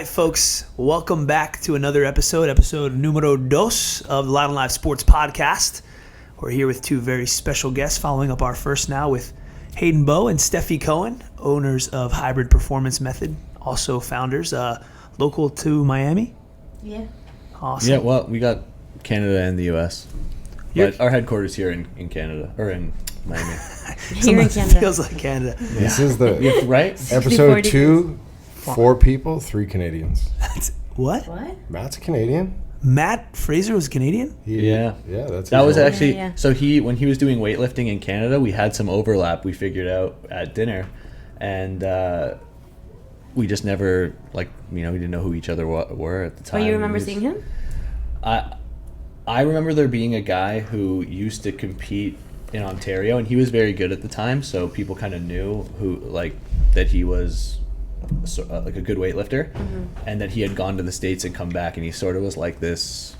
right, folks, welcome back to another episode numero dos of the Loud and Live Sports Podcast. We're here with two very special guests, following up our first now with Hayden Bowe and Stefi Cohen, owners of Hybrid Performance Method, also founders, local to Miami. Yeah. Awesome. Yeah, well, we got Canada and the U.S., but our headquarters here in Canada, or in Miami. Here in Canada. Feels like Canada. This is the right? episode 2, 4 people, 3 Canadians. What? Matt's a Canadian. Matt Fraser was Canadian? Yeah, that his was role. actually Yeah. so when he was doing weightlifting in Canada, we had some overlap. We figured out at dinner, and we just never we didn't know who each other were at the time. Oh, you remember seeing him? I remember there being a guy who used to compete in Ontario, and he was very good at the time, so people kind of knew that he was a good weightlifter, and that he had gone to the States and come back, and he sort of was like this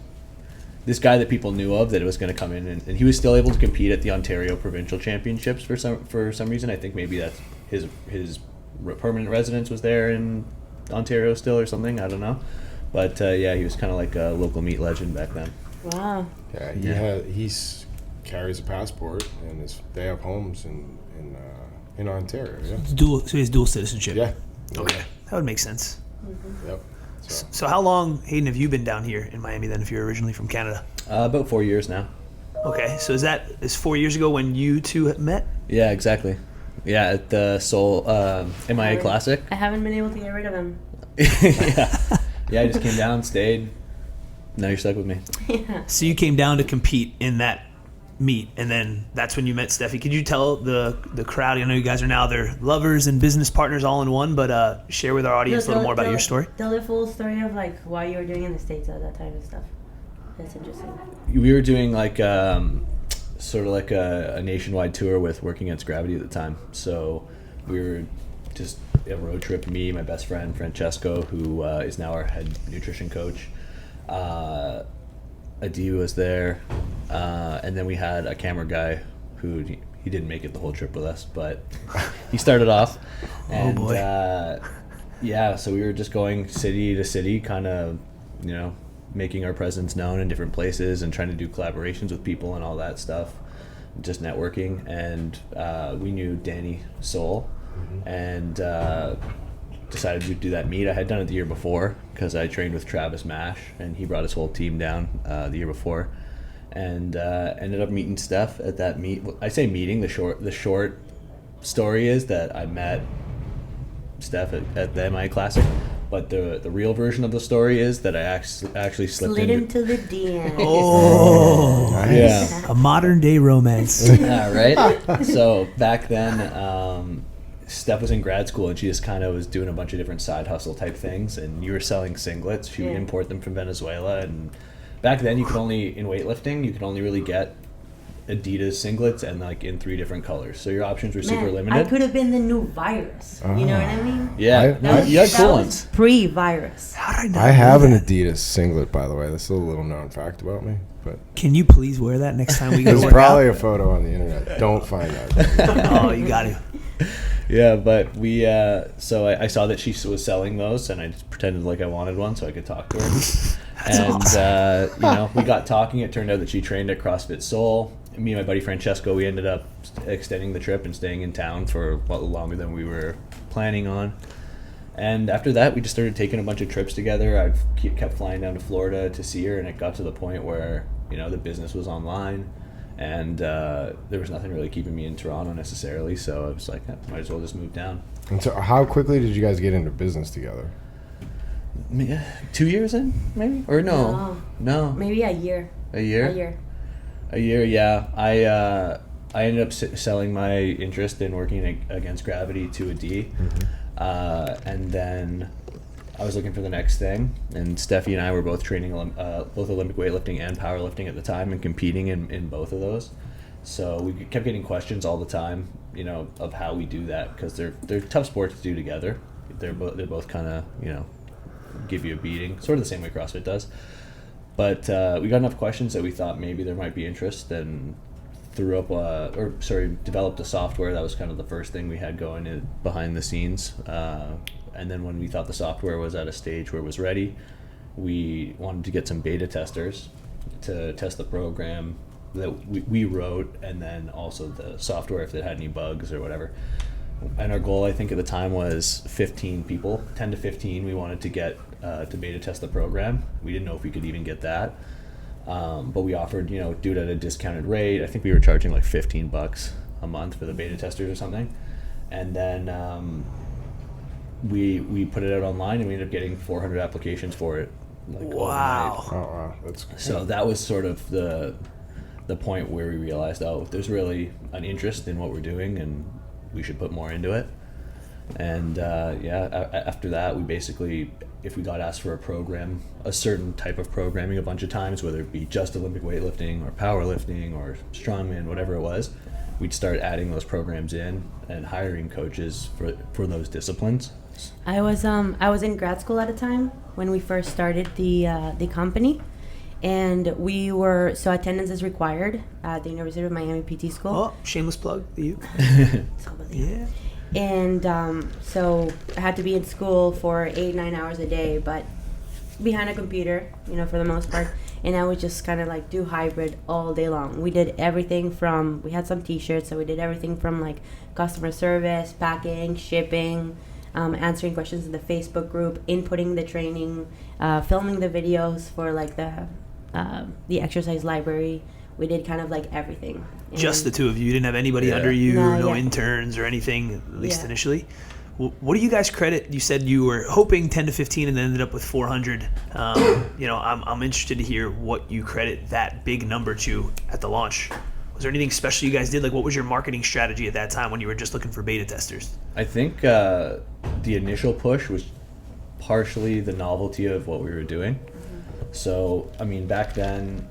guy that people knew of, that it was going to come in, and he was still able to compete at the Ontario Provincial Championships for some reason. I think maybe that's his permanent residence was there in Ontario still or something. I don't know, but he was kind of like a local meat legend back then. Wow. Yeah, he carries a passport, and they have homes in Ontario. Yeah. So he has dual citizenship. Yeah. Okay, that would make sense. Yep. So how long, Hayden, have you been down here in Miami then, if you're originally from Canada? About 4 years now. Okay, so is 4 years ago when you two met? Yeah, exactly. Yeah, at the Seoul MIA Classic. I haven't been able to get rid of him. Yeah, I just came down, stayed. Now you're stuck with me. Yeah. So you came down to compete in that meet, and then that's when you met Stefi. Could you tell the crowd, I know you guys are now they're lovers and business partners all in one, but share with our audience a little more about your story? Tell the full story of why you were doing in the States at that time and stuff. That's interesting. We were doing sort of like a nationwide tour with Working Against Gravity at the time. So we were just a road trip, me, my best friend Francesco, who is now our head nutrition coach. Adi was there, and then we had a camera guy who he didn't make it the whole trip with us, but he started off. And, boy. So we were just going city to city, kind of, making our presence known in different places and trying to do collaborations with people and all that stuff, just networking. And we knew Danny Soul, and decided to do that meet. I had done it the year before because I trained with Travis Mash, and he brought his whole team down the year before, and ended up meeting Steph at that meet. I say meeting. The short story is that I met Steph at the MI Classic, but the real version of the story is that I actually slipped into the DM. Oh, Nice. Yeah. a modern day romance. Yeah, right? So back then, Steph was in grad school, and she just kind of was doing a bunch of different side hustle type things, and you were selling singlets. She would import them from Venezuela, and back then in weightlifting, you could only really get Adidas singlets and in 3 different colors. So your options were super limited. I could have been the new virus. You know what I mean? Yeah, you had cool ones. Pre-virus. How did I not I know have an that? Adidas singlet, by the way. That's a little known fact about me. But Can you please wear that next time we go to there's work probably out? a photo on the internet. Don't find that. Oh, you got to. Yeah, but we so I saw that she was selling those, and I just pretended like I wanted one so I could talk to her. And we got talking. It turned out that she trained at CrossFit Seoul. Me and my buddy Francesco, we ended up extending the trip and staying in town for longer than we were planning on. And after that, we just started taking a bunch of trips together. I kept flying down to Florida to see her, and it got to the point where the business was online, and there was nothing really keeping me in Toronto necessarily. So I was like, might as well just move down. And so how quickly did you guys get into business together? 2 years in, maybe? Or no. Maybe a year. A year? A year, yeah. I ended up selling my interest in Working Against Gravity to a D. And then I was looking for the next thing, and Stefi and I were both training both Olympic weightlifting and powerlifting at the time, and competing in both of those. So we kept getting questions all the time, of how we do that, because they're tough sports to do together. They're both kind of give you a beating, sort of the same way CrossFit does. But we got enough questions that we thought maybe there might be interest, and developed a software. That was kind of the first thing we had going in behind the scenes. And then when we thought the software was at a stage where it was ready, we wanted to get some beta testers to test the program that we wrote, and then also the software if it had any bugs or whatever. And our goal, I think at the time, was 15 people, 10 to 15 we wanted to get to beta test the program. We didn't know if we could even get that. But we offered, do it at a discounted rate. I think we were charging like $15 a month for the beta testers or something. And then we put it out online, and we ended up getting 400 applications for it. Wow. Oh, wow. That's cool. So that was sort of the point where we realized, there's really an interest in what we're doing, and we should put more into it. And after that, we basically, if we got asked for a program, a certain type of programming a bunch of times, whether it be just Olympic weightlifting or powerlifting or strongman, whatever it was, we'd start adding those programs in and hiring coaches for those disciplines. I was in grad school at the time when we first started the company, and attendance is required at the University of Miami PT School. Oh, shameless plug, you. Yeah. And so I had to be in school for 8-9 hours a day, but behind a computer, for the most part. And I would just kind of like do hybrid all day long. We did everything from, we had some t-shirts, so we did everything from like customer service, packing, shipping, answering questions in the Facebook group, inputting the training, filming the videos for like the exercise library. We did kind of like everything. Just the two of you? You didn't have anybody under you, no interns or anything, at least initially? What do you guys credit? You said you were hoping 10 to 15 and then ended up with 400. I'm interested to hear what you credit that big number to at the launch. Was there anything special you guys did? Like, what was your marketing strategy at that time when you were just looking for beta testers? I think the initial push was partially the novelty of what we were doing. So, back then,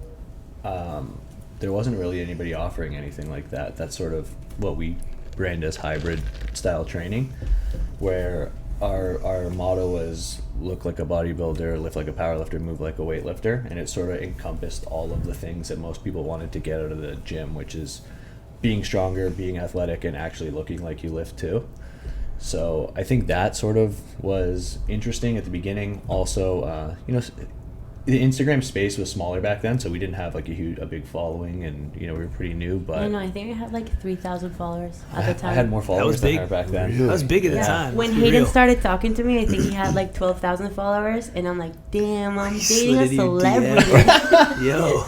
there wasn't really anybody offering anything like that. That's sort of what we brand as hybrid style training, where our motto was look like a bodybuilder, lift like a powerlifter, move like a weightlifter, and it sort of encompassed all of the things that most people wanted to get out of the gym, which is being stronger, being athletic, and actually looking like you lift too. So I think that sort of was interesting at the beginning. Also, the Instagram space was smaller back then, so we didn't have like a big following, and we were pretty new. But I think we had like 3,000 followers at the time. I had more followers than her back then. That was big at the time. When Hayden started talking to me, I think he had like 12,000 followers, and I'm like, damn, I'm dating a celebrity. Yo.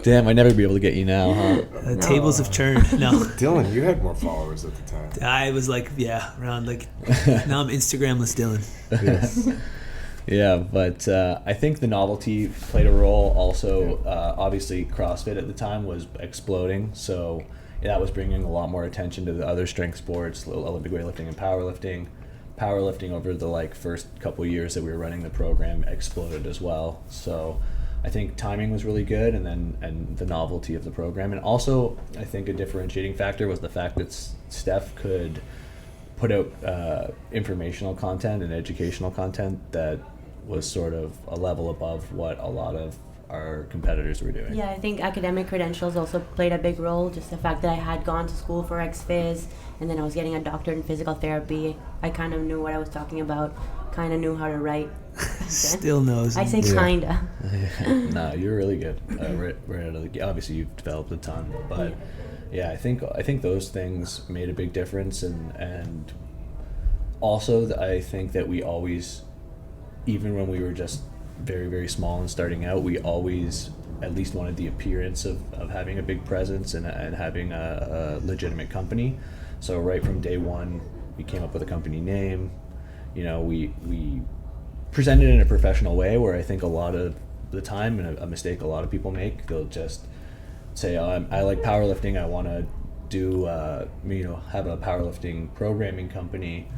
Damn, I'd never be able to get you now, huh? The tables have turned. No. Dylan, you had more followers at the time. I was like, around like, now I'm Instagramless Dylan. Yes. Yeah, but I think the novelty played a role. Also, obviously, CrossFit at the time was exploding, so that was bringing a lot more attention to the other strength sports, Olympic weightlifting and powerlifting. Powerlifting over the first couple of years that we were running the program exploded as well. So I think timing was really good, and the novelty of the program, and also I think a differentiating factor was the fact that Steph could put out informational content and educational content that was sort of a level above what a lot of our competitors were doing. Yeah, I think academic credentials also played a big role. Just the fact that I had gone to school for ex-phys, and then I was getting a doctorate in physical therapy. I kind of knew what I was talking about, kind of knew how to write. Still knows. I say kinda. No, you're really good. Right out of the, obviously you've developed a ton, but I think those things made a big difference, and also I think that we always, even when we were just very, very small and starting out, we always at least wanted the appearance of having a big presence and having a legitimate company. So right from day one, we came up with a company name. We presented it in a professional way, where I think a lot of the time, and a mistake a lot of people make, they'll just say, I like powerlifting, I want to do, have a powerlifting programming company,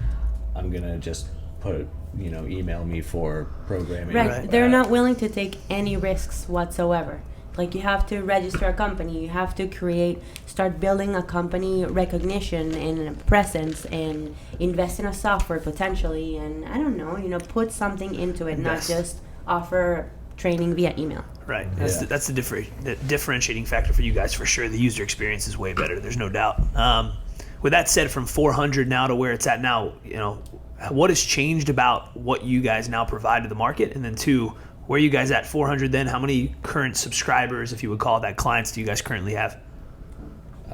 I'm going to just put, email me for programming. Right. They're not willing to take any risks whatsoever. Like, you have to register a company, you have to start building a company recognition and presence, and invest in a software potentially, and I don't know, put something into it, not just offer training via email. Right. That's the differentiating factor for you guys for sure. The user experience is way better. There's no doubt. With that said, from 400 now to where it's at now, what has changed about what you guys now provide to the market? And then two, where are you guys at 400 then? How many current subscribers, if you would call that, clients do you guys currently have?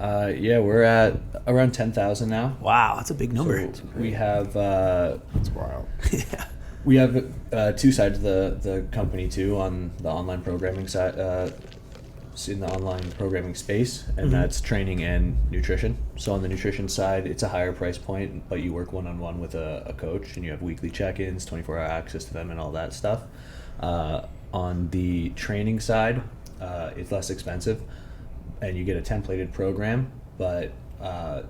We're at around 10,000 now. Wow, that's a big number. So we have That's wild. Yeah. we have two sides of the company too, on the online programming side, in the online programming space, and that's training and nutrition. So on the nutrition side, it's a higher price point, but you work one-on-one with a coach, and you have weekly check-ins, 24-hour access to them, and all that stuff. On the training side, it's less expensive, and you get a templated program, but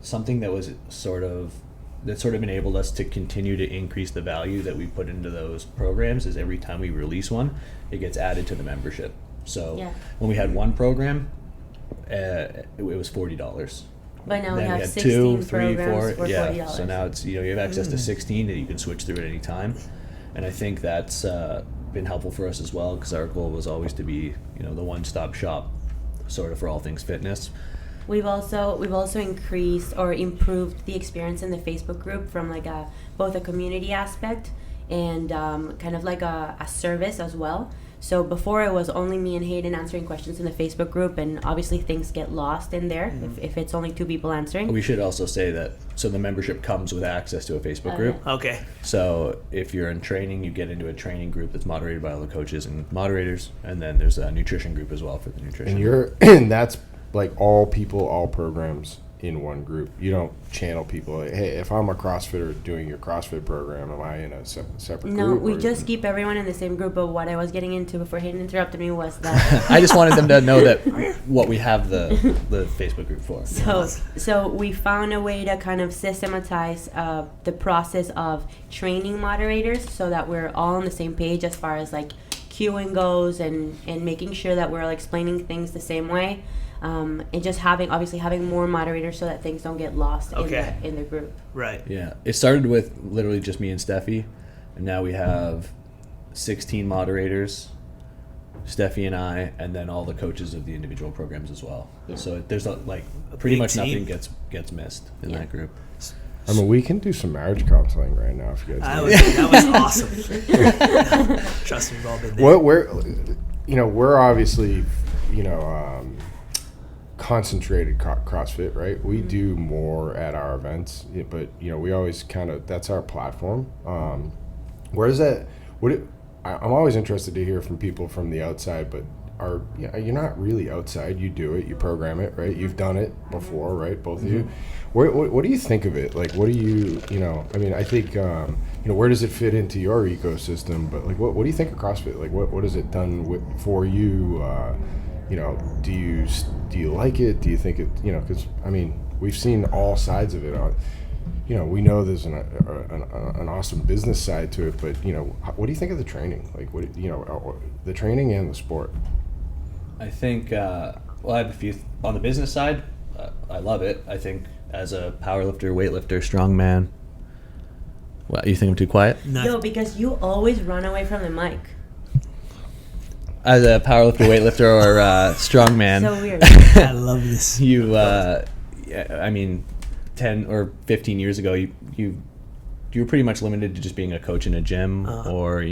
something that was sort of enabled us to continue to increase the value that we put into those programs is every time we release one, it gets added to the membership. So when we had one program, it was $40. But now then we have had 16 2, 3, programs 4. for Yeah. $40. So now it's you have access to 16 that you can switch through at any time, and I think that's been helpful for us as well, because our goal was always to be the one-stop shop, sort of for all things fitness. We've also increased or improved the experience in the Facebook group from like both a community aspect and kind of like a service as well. So before it was only me and Hayden answering questions in the Facebook group, and obviously things get lost in there if it's only two people answering. We should also say that the membership comes with access to a Facebook group. Okay. So if you're in training, you get into a training group that's moderated by all the coaches and moderators, and then there's a nutrition group as well for the nutrition. And that's like all people, all programs in one group. You don't channel people. Like, hey, if I'm a CrossFitter doing your CrossFit program, am I in a separate group? No, we just keep everyone in the same group. But what I was getting into before Hayden interrupted me was that I just wanted them to know that what we have the Facebook group for. So we found a way to kind of systematize the process of training moderators so that we're all on the same page as far as like queuing goes and making sure that we're like explaining things the same way. And just having more moderators so that things don't get lost in the group. Right. Yeah. It started with literally just me and Stefi, and now we have 16 moderators, Stefi and I, and then all the coaches of the individual programs as well. Yeah. So there's pretty much team. nothing gets missed in that group. I mean, we can do some marriage counseling right now if you guys want. That was awesome. Trust me, we've all been there. We're obviously, concentrated CrossFit, right? We do more at our events, but we always that's our platform. Where is that? I'm always interested to hear from people from the outside, but you're not really outside. You do it, you program it, right? You've done it before, right? Both of you. What do you think of it? Like, what do you, I mean, I think, where does it fit into your ecosystem? But like, what do you think of CrossFit? Like, what has it done for you? Do you like it? Do you think it, because, I mean, we've seen all sides of it. We know there's an awesome business side to it, but, what do you think of the training? Like, the training and the sport? I think, I have a few, on the business side, I love it. I think as a powerlifter, weightlifter, strongman, what, you think I'm too quiet? No, because you always run away from the mic. As a powerlifter, weightlifter, or strongman, So weird. I love this. I mean, 10 or 15 years ago, you were pretty much limited to just being a coach in a gym, or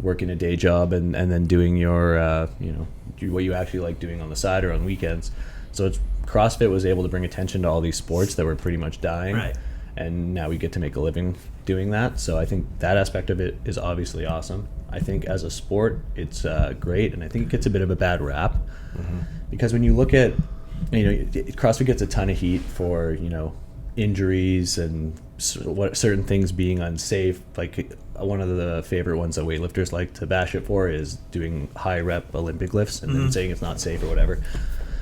working a day job and then doing your what you actually like doing on the side or on weekends. So CrossFit was able to bring attention to all these sports that were pretty much dying, right. And now we get to make a living doing that. So I think that aspect of it is obviously awesome. I think as a sport, it's great, and I think it gets a bit of a bad rap, because when you look at, CrossFit gets a ton of heat for injuries and what certain things being unsafe. Like one of the favorite ones that weightlifters like to bash it for is doing high rep Olympic lifts and then saying it's not safe or whatever.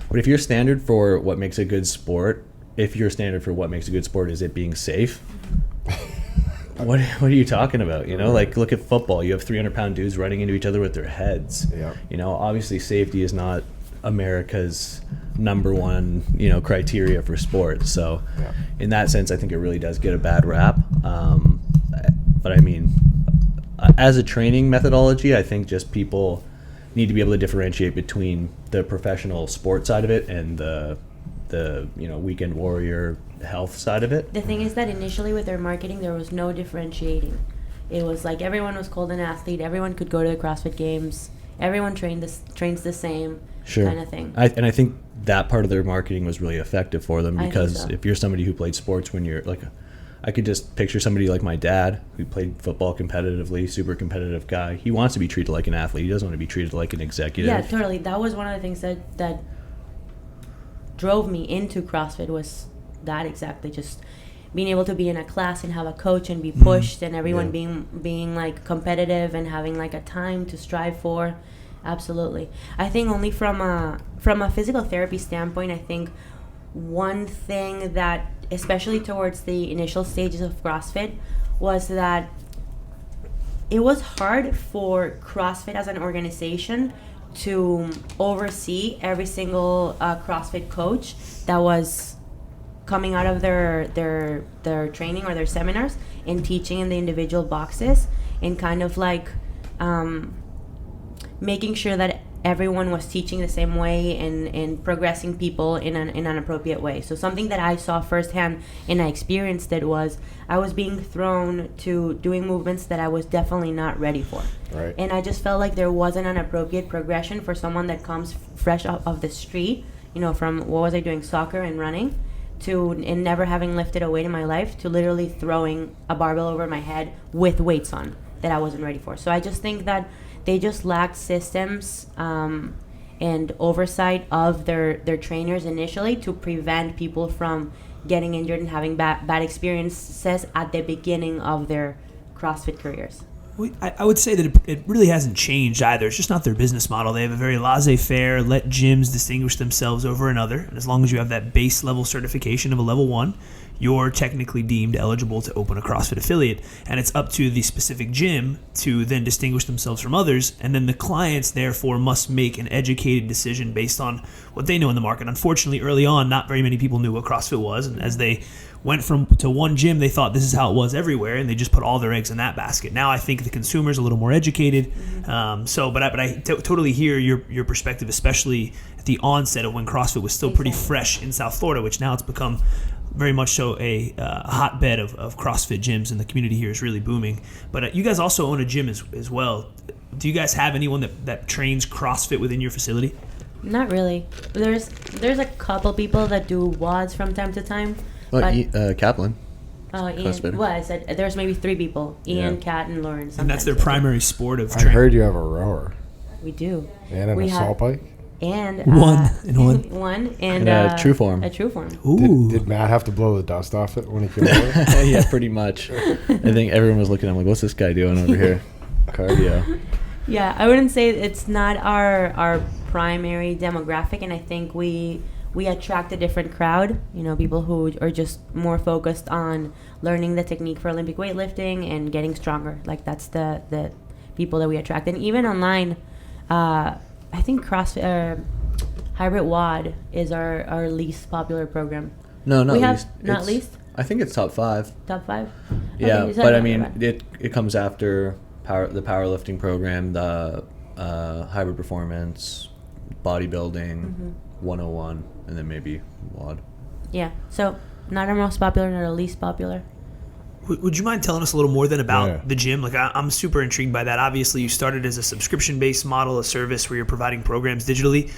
But if your standard for what makes a good sport, is it being safe, what are you talking about? Like, look at football. You have 300-pound dudes running into each other with their heads. Yeah. Obviously safety is not America's number one, criteria for sports. So in that sense, I think it really does get a bad rap. But I mean, as a training methodology, I think just people need to be able to differentiate between the professional sport side of it and the weekend warrior health side of it. The thing is that initially with their marketing, there was no differentiating. It was like everyone was called an athlete. Everyone could go to the CrossFit Games. Everyone trains the same kind of thing. I think that part of their marketing was really effective for them, because if you're somebody who played sports when you're like, I could just picture somebody like my dad who played football competitively, super competitive guy. He wants to be treated like an athlete. He doesn't want to be treated like an executive. Yeah, totally. That was one of the things that drove me into CrossFit, was that exactly, just being able to be in a class and have a coach and be pushed, and everyone being like competitive and having like a time to strive for. Absolutely. I think only from a physical therapy standpoint, I think one thing that, especially towards the initial stages of CrossFit, was that it was hard for CrossFit as an organization to oversee every single CrossFit coach that was coming out of their training or their seminars and teaching in the individual boxes, and kind of like making sure that everyone was teaching the same way and progressing people in an appropriate way. So something that I saw firsthand and I experienced it was I was being thrown to doing movements that I was definitely not ready for. Right. And I just felt like there wasn't an appropriate progression for someone that comes fresh off the street, from what was I doing, soccer and running, and never having lifted a weight in my life, to literally throwing a barbell over my head with weights on that I wasn't ready for. So I just think that they just lacked systems and oversight of their trainers initially to prevent people from getting injured and having bad experiences at the beginning of their CrossFit careers. I would say that it really hasn't changed either. It's just not their business model. They have a very laissez-faire, let gyms distinguish themselves over another. And as long as you have that base level certification of a level 1, you're technically deemed eligible to open a CrossFit affiliate. And it's up to the specific gym to then distinguish themselves from others. And then the clients, therefore, must make an educated decision based on what they know in the market. Unfortunately, early on, not very many people knew what CrossFit was. And as they went to one gym, they thought this is how it was everywhere, and they just put all their eggs in that basket. Now I think the consumer's a little more educated. But I totally hear your perspective, especially at the onset of when CrossFit was still pretty fresh in South Florida, which now it's become very much so a hotbed of CrossFit gyms, and the community here is really booming. But you guys also own a gym as well. Do you guys have anyone that trains CrossFit within your facility? Not really. There's a couple people that do WODs from time to time. Kaplan. Oh, Ian. Well, I said there's maybe 3 people: Ian, Kat, and Lauren. And that's their primary sport of I training. heard you have a rower. We do. And an assault bike? And one and a true form. A true form. Ooh. Did Matt have to blow the dust off it when he came over? Yeah, pretty much. I think everyone was looking at him like, what's this guy doing over here? Cardio. Yeah, I wouldn't say it's not our primary demographic, and I think we attract a different crowd, people who are just more focused on learning the technique for Olympic weightlifting and getting stronger. Like, that's the people that we attract. And even online, I think CrossFit Hybrid WOD is our least popular program. No, not we least. Have, not least? I think it's top 5. Top 5? Yeah, okay, but I mean, it comes after the powerlifting program, the hybrid performance, bodybuilding, 101, and then maybe WOD. Yeah, so not our most popular, not our least popular. Would you mind telling us a little more then about the gym? Like, I'm super intrigued by that. Obviously, you started as a subscription-based model, a service where you're providing programs digitally.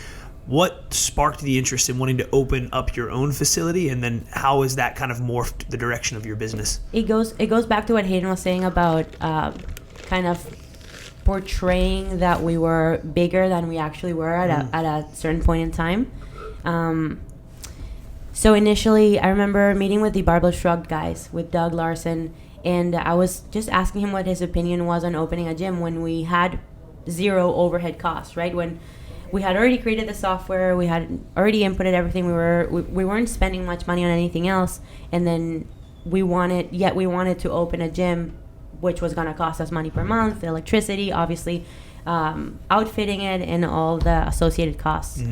What sparked the interest in wanting to open up your own facility, and then how has that kind of morphed the direction of your business? It goes back to what Hayden was saying about kind of portraying that we were bigger than we actually were at a certain point in time. So initially, I remember meeting with the Barbell Shrugged guys, with Doug Larson, and I was just asking him what his opinion was on opening a gym when we had 0 overhead costs, right? When we had already created the software, we had already inputted everything, we weren't spending much money on anything else, and then we wanted to open a gym, which was going to cost us money per month, the electricity, obviously, outfitting it, and all the associated costs.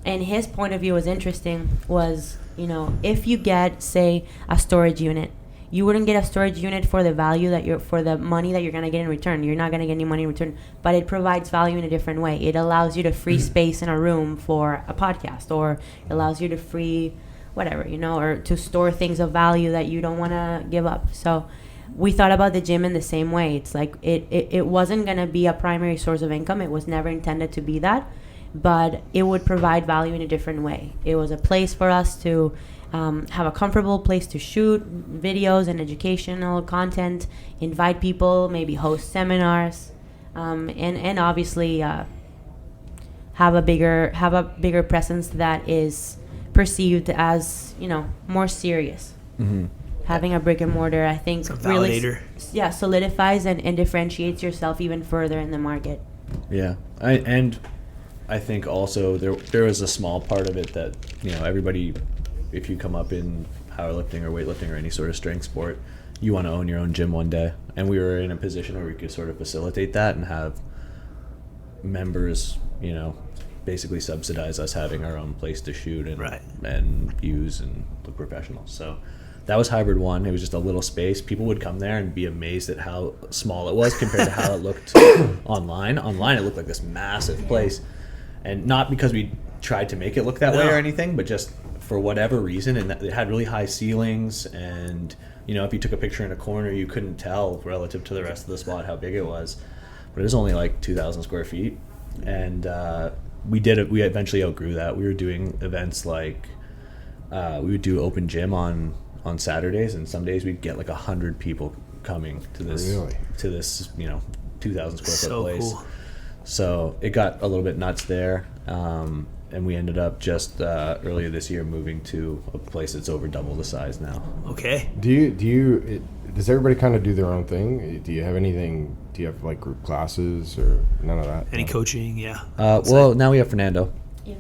And his point of view was interesting, was, if you get, say, a storage unit, you wouldn't get a storage unit for the value for the money that you're going to get in return. You're not going to get any money in return, but it provides value in a different way. It allows you to free space in a room for a podcast, or it allows you to free whatever, or to store things of value that you don't want to give up. So we thought about the gym in the same way. It's like it wasn't going to be a primary source of income. It was never intended to be that, but it would provide value in a different way. It was a place for us to have a comfortable place to shoot videos and educational content, invite people, maybe host seminars, and obviously have a bigger presence that is perceived as more serious. Mm-hmm. Having a brick and mortar, I think, really solidifies and differentiates yourself even further in the market. Yeah, I think also there was a small part of it that everybody, if you come up in powerlifting or weightlifting or any sort of strength sport, you want to own your own gym one day, and we were in a position where we could sort of facilitate that and have members, basically subsidize us having our own place to shoot and use and look professional. So that was hybrid one. It was just a little space. People would come there and be amazed at how small it was compared to how it looked online. Online, it looked like this massive place, and not because we tried to make it look that way or anything, but just for whatever reason. And it had really high ceilings, and if you took a picture in a corner, you couldn't tell relative to the rest of the spot how big it was. But it was only like 2,000 square feet, and we eventually outgrew that. We were doing events like we would do open gym on Saturdays, and some days we'd get like 100 people coming to this 2,000 square foot place. Cool. So it got a little bit nuts there, and we ended up just earlier this year moving to a place that's over double the size now. Okay. Does everybody kind of do their own thing? Do you have anything? Do you have like group classes or none of that? Any coaching? Yeah. Well, now we have Fernando. Yeah.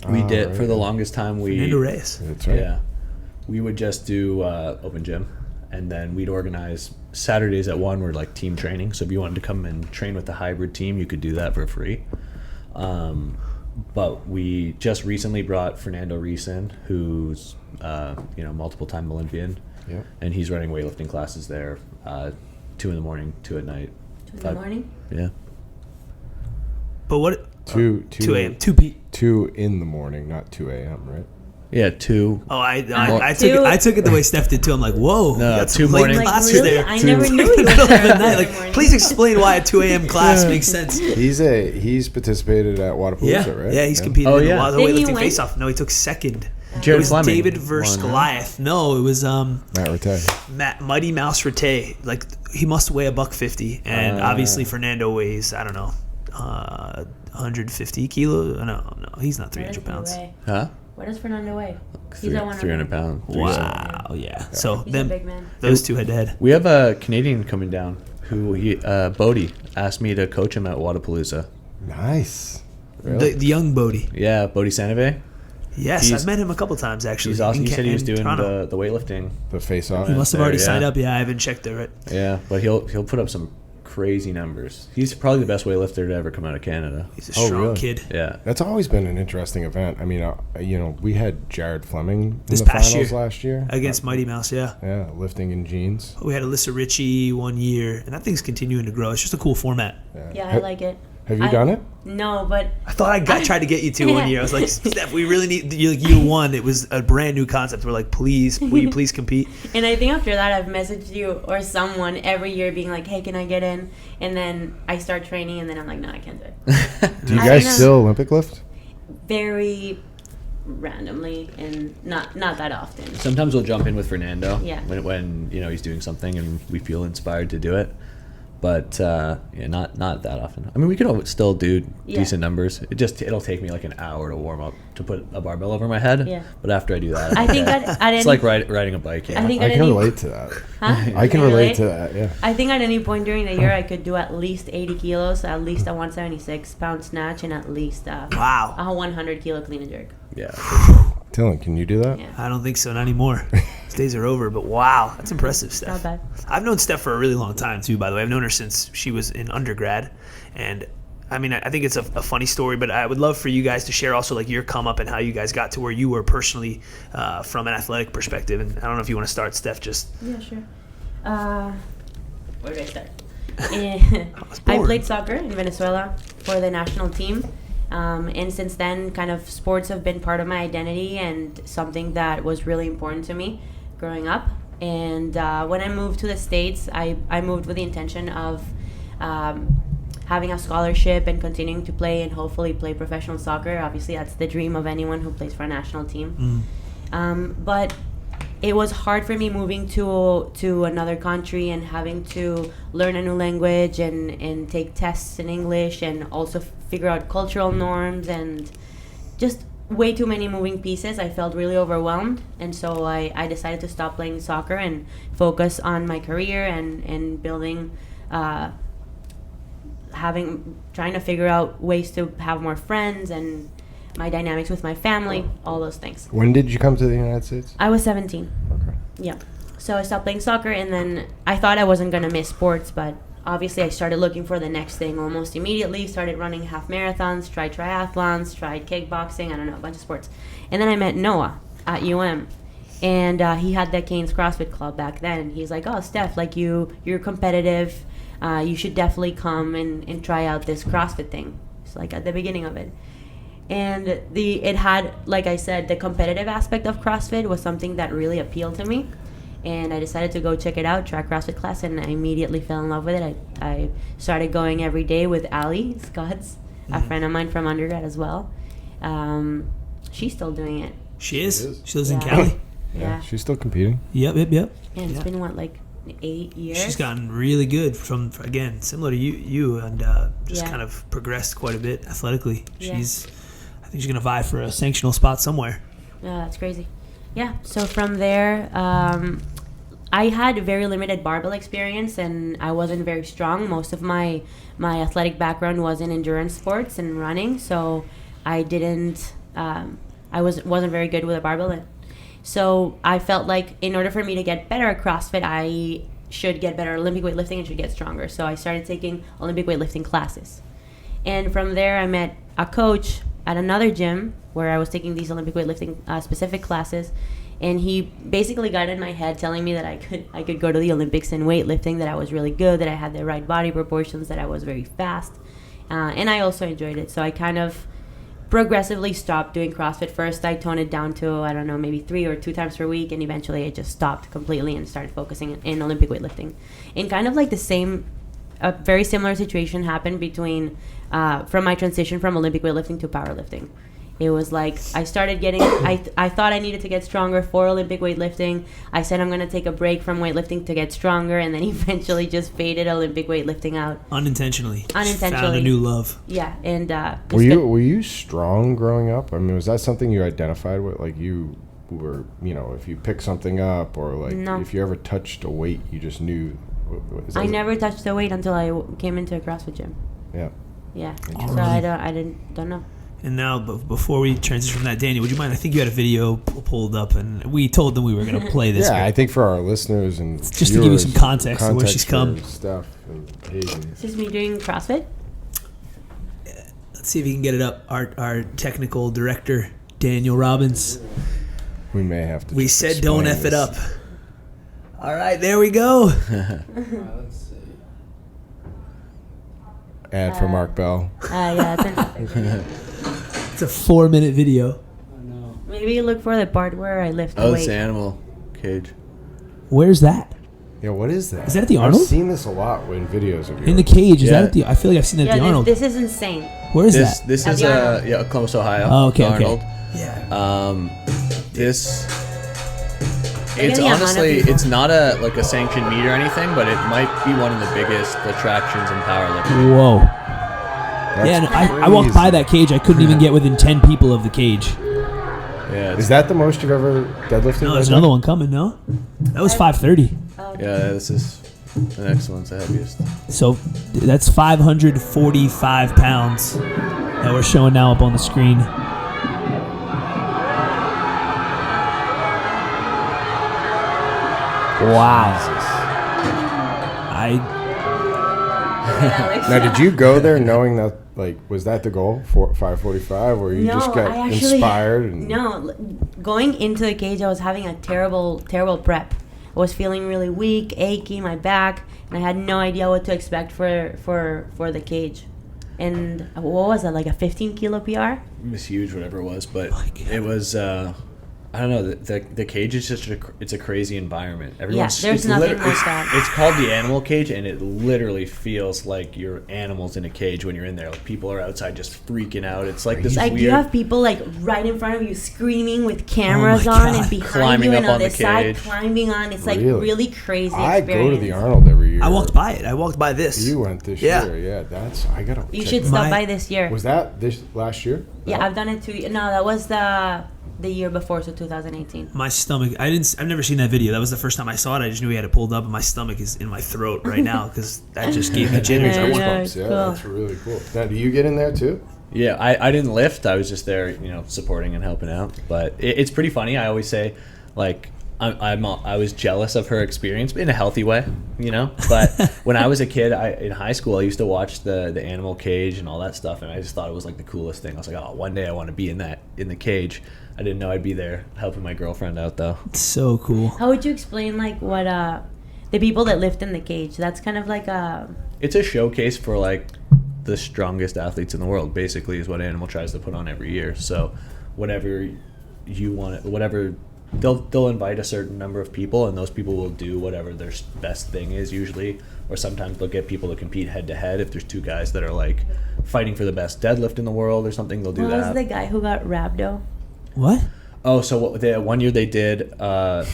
We did for the longest time. Fernando Reyes. That's right. Yeah. We would just do open gym, and then we'd organize Saturdays at 1 were like team training. So if you wanted to come and train with the hybrid team, you could do that for free. But we just recently brought Fernando Reyes in, who's multiple time Olympian, and he's running weightlifting classes there, 2 in the morning, 2 at night. 2 in the morning. Yeah. But what? 2 a.m. 2 in the morning, not 2 a.m. Right? Yeah, 2. Oh, I took it the way Steph did too. I'm like, whoa, no, you got 2 some morning classes really? there. I never knew In the middle of the night. Like, please explain why a 2 a.m. class makes sense. He's participated at Wadapalooza, right? Yeah, he's competed in the weightlifting win? face-off. No, he took second. Jared It was Fleming David versus Goliath. No, it was Matt Rattay. Mighty Mouse Rattay. Like, he must weigh $150, and obviously Fernando weighs, I don't know, 150 kilos. No, he's not 300 pounds. Huh? What does Fernando weigh? He's 300 pounds. Wow, yeah. So He's then a big man. those two head to head. We have a Canadian coming down who Bodie asked me to coach him at Wadapalooza. Nice. Really? The young Bodie. Yeah, Bodie Sanave. Yes, I've met him a couple times actually. He's awesome. He said he was doing Toronto. the weightlifting. The face-off. He must have already Yeah. signed up. Yeah, I haven't checked it. Yeah, but he'll put up some crazy numbers. He's probably the best weightlifter to ever come out of Canada. He's a strong really? kid. Yeah. That's always been an interesting event. I mean, we had Jared Fleming This in the past finals year last year against Mighty Mouse. Yeah. Yeah, lifting in jeans. We had Alyssa Ritchie 1 year, and that thing's continuing to grow. It's just a cool format. Yeah, I like it. Have you done it? No, but I thought I tried to get you to 1 year. I was like, Steph, we really need year one. It was a brand new concept. We're like, please, will you please compete? And I think after that, I've messaged you or someone every year being like, hey, can I get in? And then I start training, and then I'm like, no, I can't do it. Do you guys still Olympic lift? Very randomly and not that often. Sometimes we'll jump in with Fernando. Yeah. When he's doing something and we feel inspired to do it. But not that often. I mean, we could still do decent numbers. It'll take me like an hour to warm up to put a barbell over my head. Yeah. But after I do that, I think it's like riding a bike. Yeah. I think I can relate to that. Huh? I can relate to that. Yeah. I think at any point during the year I could do at least 80 kilos, at least a 176 pound snatch, and at least a 100 kilo clean and jerk. Yeah. Dylan, can you do that? Yeah. I don't think so, not anymore. These days are over, but wow, that's impressive, Steph. Not bad. I've known Steph for a really long time, too, by the way. I've known her since she was in undergrad, and I mean, I think it's a funny story, but I would love for you guys to share also like your come up and how you guys got to where you were personally from an athletic perspective. And I don't know if you want to start, Steph. Just Yeah, sure. Where do I start? I played soccer in Venezuela for the national team. And since then, kind of sports have been part of my identity and something that was really important to me growing up. And when I moved to the States, I moved with the intention of having a scholarship and continuing to play and hopefully play professional soccer. Obviously, that's the dream of anyone who plays for a national team. But it was hard for me moving to another country and having to learn a new language and take tests in English and also figure out cultural norms and just way too many moving pieces. I felt really overwhelmed, and so I decided to stop playing soccer and focus on my career and building trying to figure out ways to have more friends and my dynamics with my family, all those things. When did you come to the United States? I was 17. Okay. Yeah. So I stopped playing soccer, and then I thought I wasn't going to miss sports, but obviously I started looking for the next thing almost immediately, started running half marathons, tried triathlons, tried kickboxing, I don't know, a bunch of sports. And then I met Noah at UM, and he had the Canes CrossFit Club back then, and he's like, oh, Steph, like you're competitive, you should definitely come and try out this CrossFit thing. It's like at the beginning of it. And it had, like I said, the competitive aspect of CrossFit was something that really appealed to me. And I decided to go check it out, try CrossFit class, and I immediately fell in love with it. I started going every day with Allie Scotts, a friend of mine from undergrad as well. She's still doing it. She is. She lives Yeah. in Cali. Yeah. She's still competing. Yep. And it's been, what, like 8 years? She's gotten really good from, again, similar to you and just Yeah. kind of progressed quite a bit athletically. Yeah. I think she's going to vie for a sanctional spot somewhere. Yeah, that's crazy. Yeah, so from there, I had very limited barbell experience, and I wasn't very strong. Most of my athletic background was in endurance sports and running, so I didn't. I wasn't very good with a barbell. So I felt like in order for me to get better at CrossFit, I should get better at Olympic weightlifting and should get stronger. So I started taking Olympic weightlifting classes, and from there I met a coach at another gym where I was taking these Olympic weightlifting specific classes, and he basically got in my head telling me that I could go to the Olympics in weightlifting, that I was really good, that I had the right body proportions, that I was very fast, and I also enjoyed it. So I kind of progressively stopped doing CrossFit. First I toned it down to, I don't know, maybe 3 or 2 times per week, and eventually I just stopped completely and started focusing in Olympic weightlifting. And kind of like a very similar situation happened between from my transition from Olympic weightlifting to powerlifting. It was like I started getting, I thought I needed to get stronger for Olympic weightlifting. I said I'm going to take a break from weightlifting to get stronger, and then eventually just faded Olympic weightlifting out. Unintentionally. Unintentionally. Found a new love. Yeah, and Were you strong growing up? I mean, was that something you identified with? Like you were, if you pick something up or like No. if you ever touched a weight, you just knew. I never touched the weight until I came into a CrossFit gym. Yeah. Yeah, so Alright. I don't know. And now, before we transition from that, Daniel, would you mind? I think you had a video pulled up, and we told them we were going to play this. Yeah, I think for our listeners and Just to give you some context of where she's come. Stuff and Hayden. This is me doing CrossFit. Let's see if you can get it up. Our technical director, Daniel Robbins. We may have to. We just said don't explain F it this. up. All right, there we go. Let's see. Ad for Mark Bell. Yeah, it's It's a 4-minute video. I know. maybe look for the part where I lift the Oh, weight. it's the animal cage. Where's that? Yeah, what is that? Is that at the Arnold? I've seen this a lot in videos of you. In the cage? Is that Yeah. at the? I feel like I've seen that at the Yeah, Arnold. this is insane. Where is This that? this At is the Arnold. Columbus, Ohio. Oh, okay, okay. Arnold. Yeah. This. Look It's at the amount of honestly, people. it's not a sanctioned meet or anything, but it might be one of the biggest attractions in powerlifting. Whoa. That's Yeah, no, I walked by crazy. that cage. I couldn't even get within 10 people of the cage. Yeah, Is that the most you've ever deadlifted? No, there's right another now? one coming. No, that was 530. yeah. This is the next one's the heaviest. So that's 545 pounds that we're showing now up on the screen. Wow. Now, did you go there knowing that like, was that the goal for 5:45, or you just got inspired? And Going into the cage, I was having a terrible prep. I was feeling really weak, achy, my back, and I had no idea what to expect for the cage. And what was that, like a 15 kilo PR? It was huge, whatever it was, but it was. I don't know. The cage is just it's a crazy environment. There's nothing like that. It's called the animal cage, and it literally feels like you're animals in a cage when you're in there. Like people are outside just freaking out. It's like this like weird. You have people like right in front of you screaming with cameras on, and behind climbing you up and on on the the side cage. climbing on. It's like really crazy. I experience. go to the Arnold every year. I walked by it. I walked by this. You went this year. Yeah, that's. I gotta. You should stop by this year. Was that this last year? Yeah, I've done it 2 years. No, that was the year before, so 2018. My stomach. I've never seen that video. That was the first time I saw it. I just knew he had it pulled up, and my stomach is in my throat right now because that just gave me jitters. Yeah, that's really cool. Now, do you get in there too? Yeah, I didn't lift. I was just there, supporting and helping out. But it's pretty funny. I always say, like, I was jealous of her experience in a healthy way, But when I was a kid, in high school, I used to watch the animal cage and all that stuff, and I just thought it was like the coolest thing. I was like, oh, one day I want to be in the cage. I didn't know I'd be there helping my girlfriend out though. It's so cool. How would you explain like what the people that lift in the cage? That's kind of like It's a showcase for like the strongest athletes in the world. Basically, is what Animal tries to put on every year. So, whatever you want, whatever. They'll invite a certain number of people, and those people will do whatever their best thing is usually. Or sometimes they'll get people to compete head to head. If there's two guys that are like fighting for the best deadlift in the world or something, they'll do that. What was the guy who got rhabdo? What? Oh, so one year they did a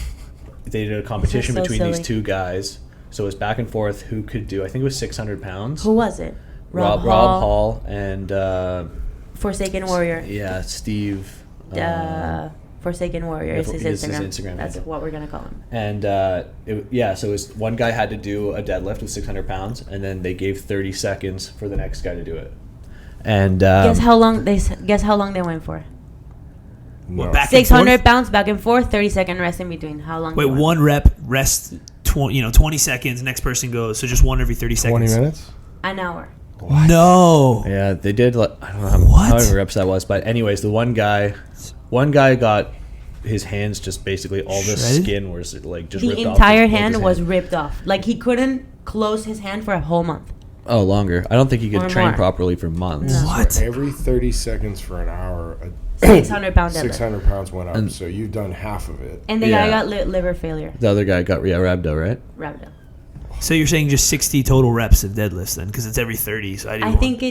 competition between these two guys. So it was back and forth who could do. I think it was 600 pounds. Who was it? Rob Hall and Forsaken Warrior. Yeah, Steve. Forsaken Warrior is his his Instagram. Instagram That's handle. what we're gonna call him. And so it was one guy had to do a deadlift with 600 pounds, and then they gave 30 seconds for the next guy to do it. And guess how long they went for? No. What, back 600 pounds back and forth, 30-second rest in between. How long? Wait, one rep, rest 20 seconds, next person goes. So just one every 30 seconds. 20 minutes? An hour. What? No. yeah, they did. I don't know how many reps that was, but anyways, the one guy got his hands just basically all the shredded? Skin was like just The ripped off entire his hand was ripped off. Like he couldn't close his hand for a whole month. Oh, longer. I don't think he could Or train more. properly for months. No. What? So every 30 seconds for an hour, 600 pound deadlift. 600 pounds went up. And- So you've done half of it. And the Yeah. guy got liver failure. The other guy got rhabdo, right? Rhabdo. So you're saying just 60 total reps of deadlifts then, because it's every 30. So I think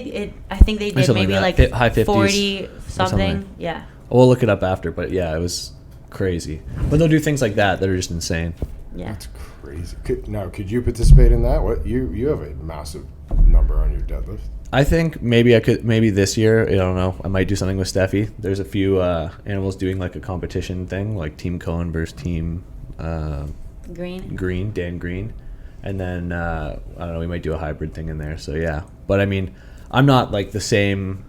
I think they did Something maybe like like that. High 50s 40 something. something. Yeah. We'll look it up after, but yeah, it was crazy. But they'll do things like that are just insane. Yeah. That's crazy. Could you participate in that? What you have a massive number on your deadlift. I think maybe this year, I don't know, I might do something with Stefi. There's a few animals doing like a competition thing, like Team Cohen versus Team Dan Green. And then, I don't know, we might do a hybrid thing in there. So yeah. But I mean, I'm not like the same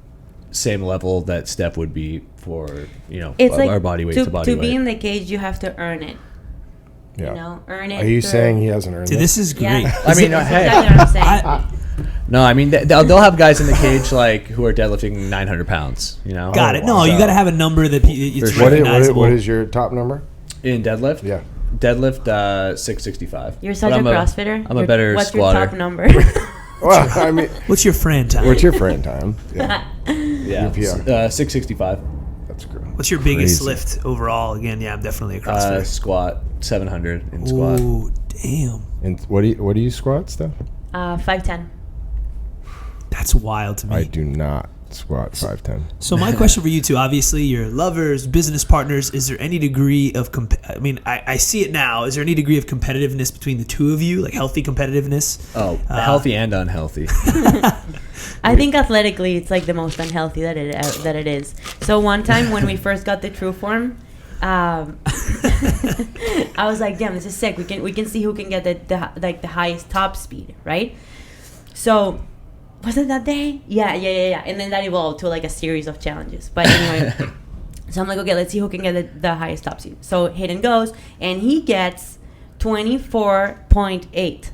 level that Steph would be for, It's like our body weight to body to weight. be in the cage, you have to earn it. Yeah. Earn it. Are you through- saying he hasn't earned Dude, it? this is great. Yeah. I mean, That's hey. exactly what I'm saying. No, I mean they'll have guys in the cage like who are deadlifting 900 pounds. Got it. No, wow. you got to have a number that it's sure. recognizable. What is your top number? In deadlift? Yeah. Deadlift 665. You're such But a CrossFitter. I'm a better What's squatter. your top number? Well, I mean, What's your friend time? what's your friend time? Yeah. Yeah, UPR. 665. That's great. What's your biggest Crazy. lift overall? Again, yeah, I'm definitely a CrossFitter. Squat 700 in squat. Ooh, damn. And what do you squat, Steph? 5'10". That's wild to me. I do not squat 5'10". So my question for you two, obviously, you're lovers, business partners. Is there any degree of I see it now. Is there any degree of competitiveness between the two of you, like healthy competitiveness? Oh, healthy and unhealthy. I think athletically, it's like the most unhealthy that it is. So one time when we first got the True Form, I was like, "Damn, this is sick. We can see who can get the highest top speed, right?" So was it that day? Yeah. And then that evolved to like a series of challenges. But anyway, so I'm like, okay, let's see who can get the highest top speed. So Hayden goes and he gets 24.8.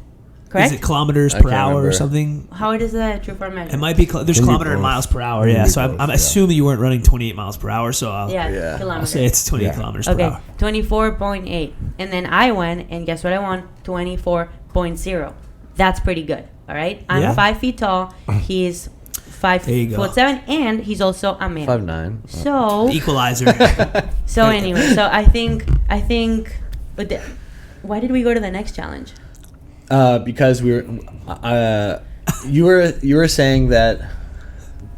correct? Is it kilometers I per can't hour or remember. something? How is the true form measure? It might be. There's Can be kilometer and both. miles per hour. Can Yeah. be So both, I'm yeah. assuming you weren't running 28 miles per hour. So I'll Yeah. kilometers. say it's 28 Yeah. kilometers per Okay, hour. 24.8. And then I went, and guess what I won? 24.0. That's pretty good, all right? I'm Yeah. 5 feet tall. He's 5 There you go. foot 7, and he's also a male. 5'9". So, Equalizer. anyway, so I think, but why did we go to the next challenge? Because we were, you were saying that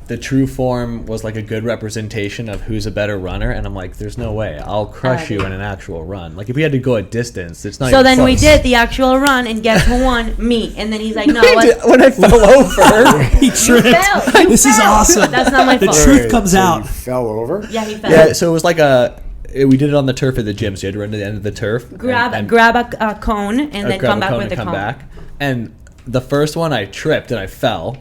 the true form was like a good representation of who's a better runner, and I'm like, there's no way I'll crush you in an actual run. Like if we had to go a distance, it's not. So even then we close. did the actual run, and guess who won? Me. And then he's like, no, When I fell over. He tripped. fell. You This is fell. awesome. That's not my The fault. truth comes so out. You fell over. Yeah, he fell. Yeah, so it was like we did it on the turf at the gym, so you had to run to the end of the turf. Grab and a cone, and then grab come a back cone with the and come cone. back. And the first one I tripped and I fell.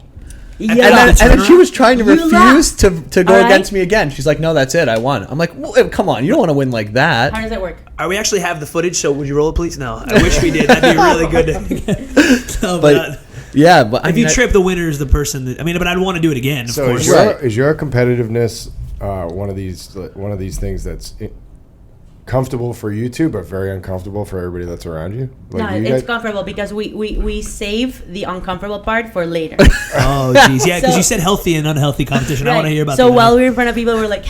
Yeah. And then she was trying to You refuse to go All right. against me again. She's like, no, that's it. I won. I'm like, well, come on. You don't want to win like that. How does that work? We actually have the footage, so would you roll it, please? No, I wish we did. That'd be really good. No, But yeah, but I if mean, you trip, the winner is the person that. I mean, but I'd want to do it again. Of So course. is your competitiveness one of these things that's comfortable for you two, but very uncomfortable for everybody that's around you? No, you it's guys- comfortable because we save the uncomfortable part for later. Oh, jeez, yeah, because So- you said healthy and unhealthy competition. I want to hear about so that. while we were in front of people, we were like,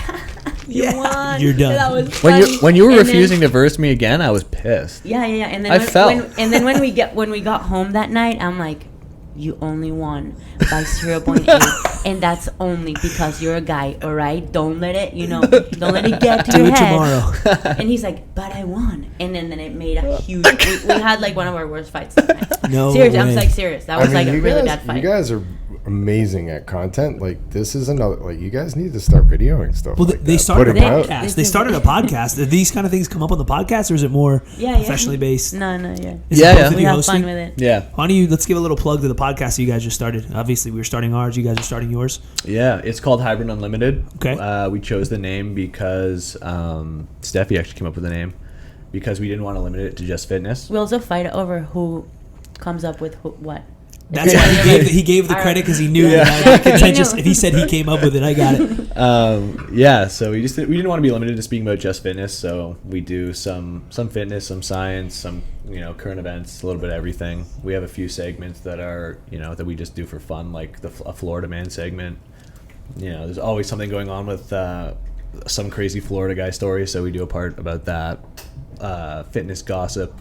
you Yeah, won. you're done. That was when funny. you were And then- refusing to verse me again, I was pissed. Yeah. And then I fell. when we got home that night, I'm like, you only won by 0.8, and that's only because you're a guy. All right, don't let it get to Do your it head. tomorrow. And he's like, but I won. And then it made a huge. We had like one of our worst fights that night. No Seriously, I'm way. like serious. That was like a you really guys, bad fight. You guys are amazing at content. Like this is another. Like you guys need to start videoing stuff. Well, like they that, started a putting out. podcast. They started a podcast. Do these kind of things come up on the podcast, or is it more Yeah. professionally based? No, yeah. Is it Yeah, both yeah. of We you have hosting? fun with it. Yeah. Why don't you let's give a little plug to the podcast that you guys just started. Obviously, we were starting ours. You guys are starting yours. Yeah, it's called Hybrid Unlimited. Okay. We chose the name because Stefi actually came up with the name because we didn't want to limit it to just fitness. We also fight over who comes up with what. That's Yeah. why he gave the credit because he knew Yeah. that I'd be contentious. If he said he came up with it, I got it. Yeah, so we didn't want to be limited to speaking about just fitness, so we do some fitness, some science, some current events, a little bit of everything. We have a few segments that are that we just do for fun, like a Florida man segment. There's always something going on with some crazy Florida guy story, so we do a part about that. Fitness gossip,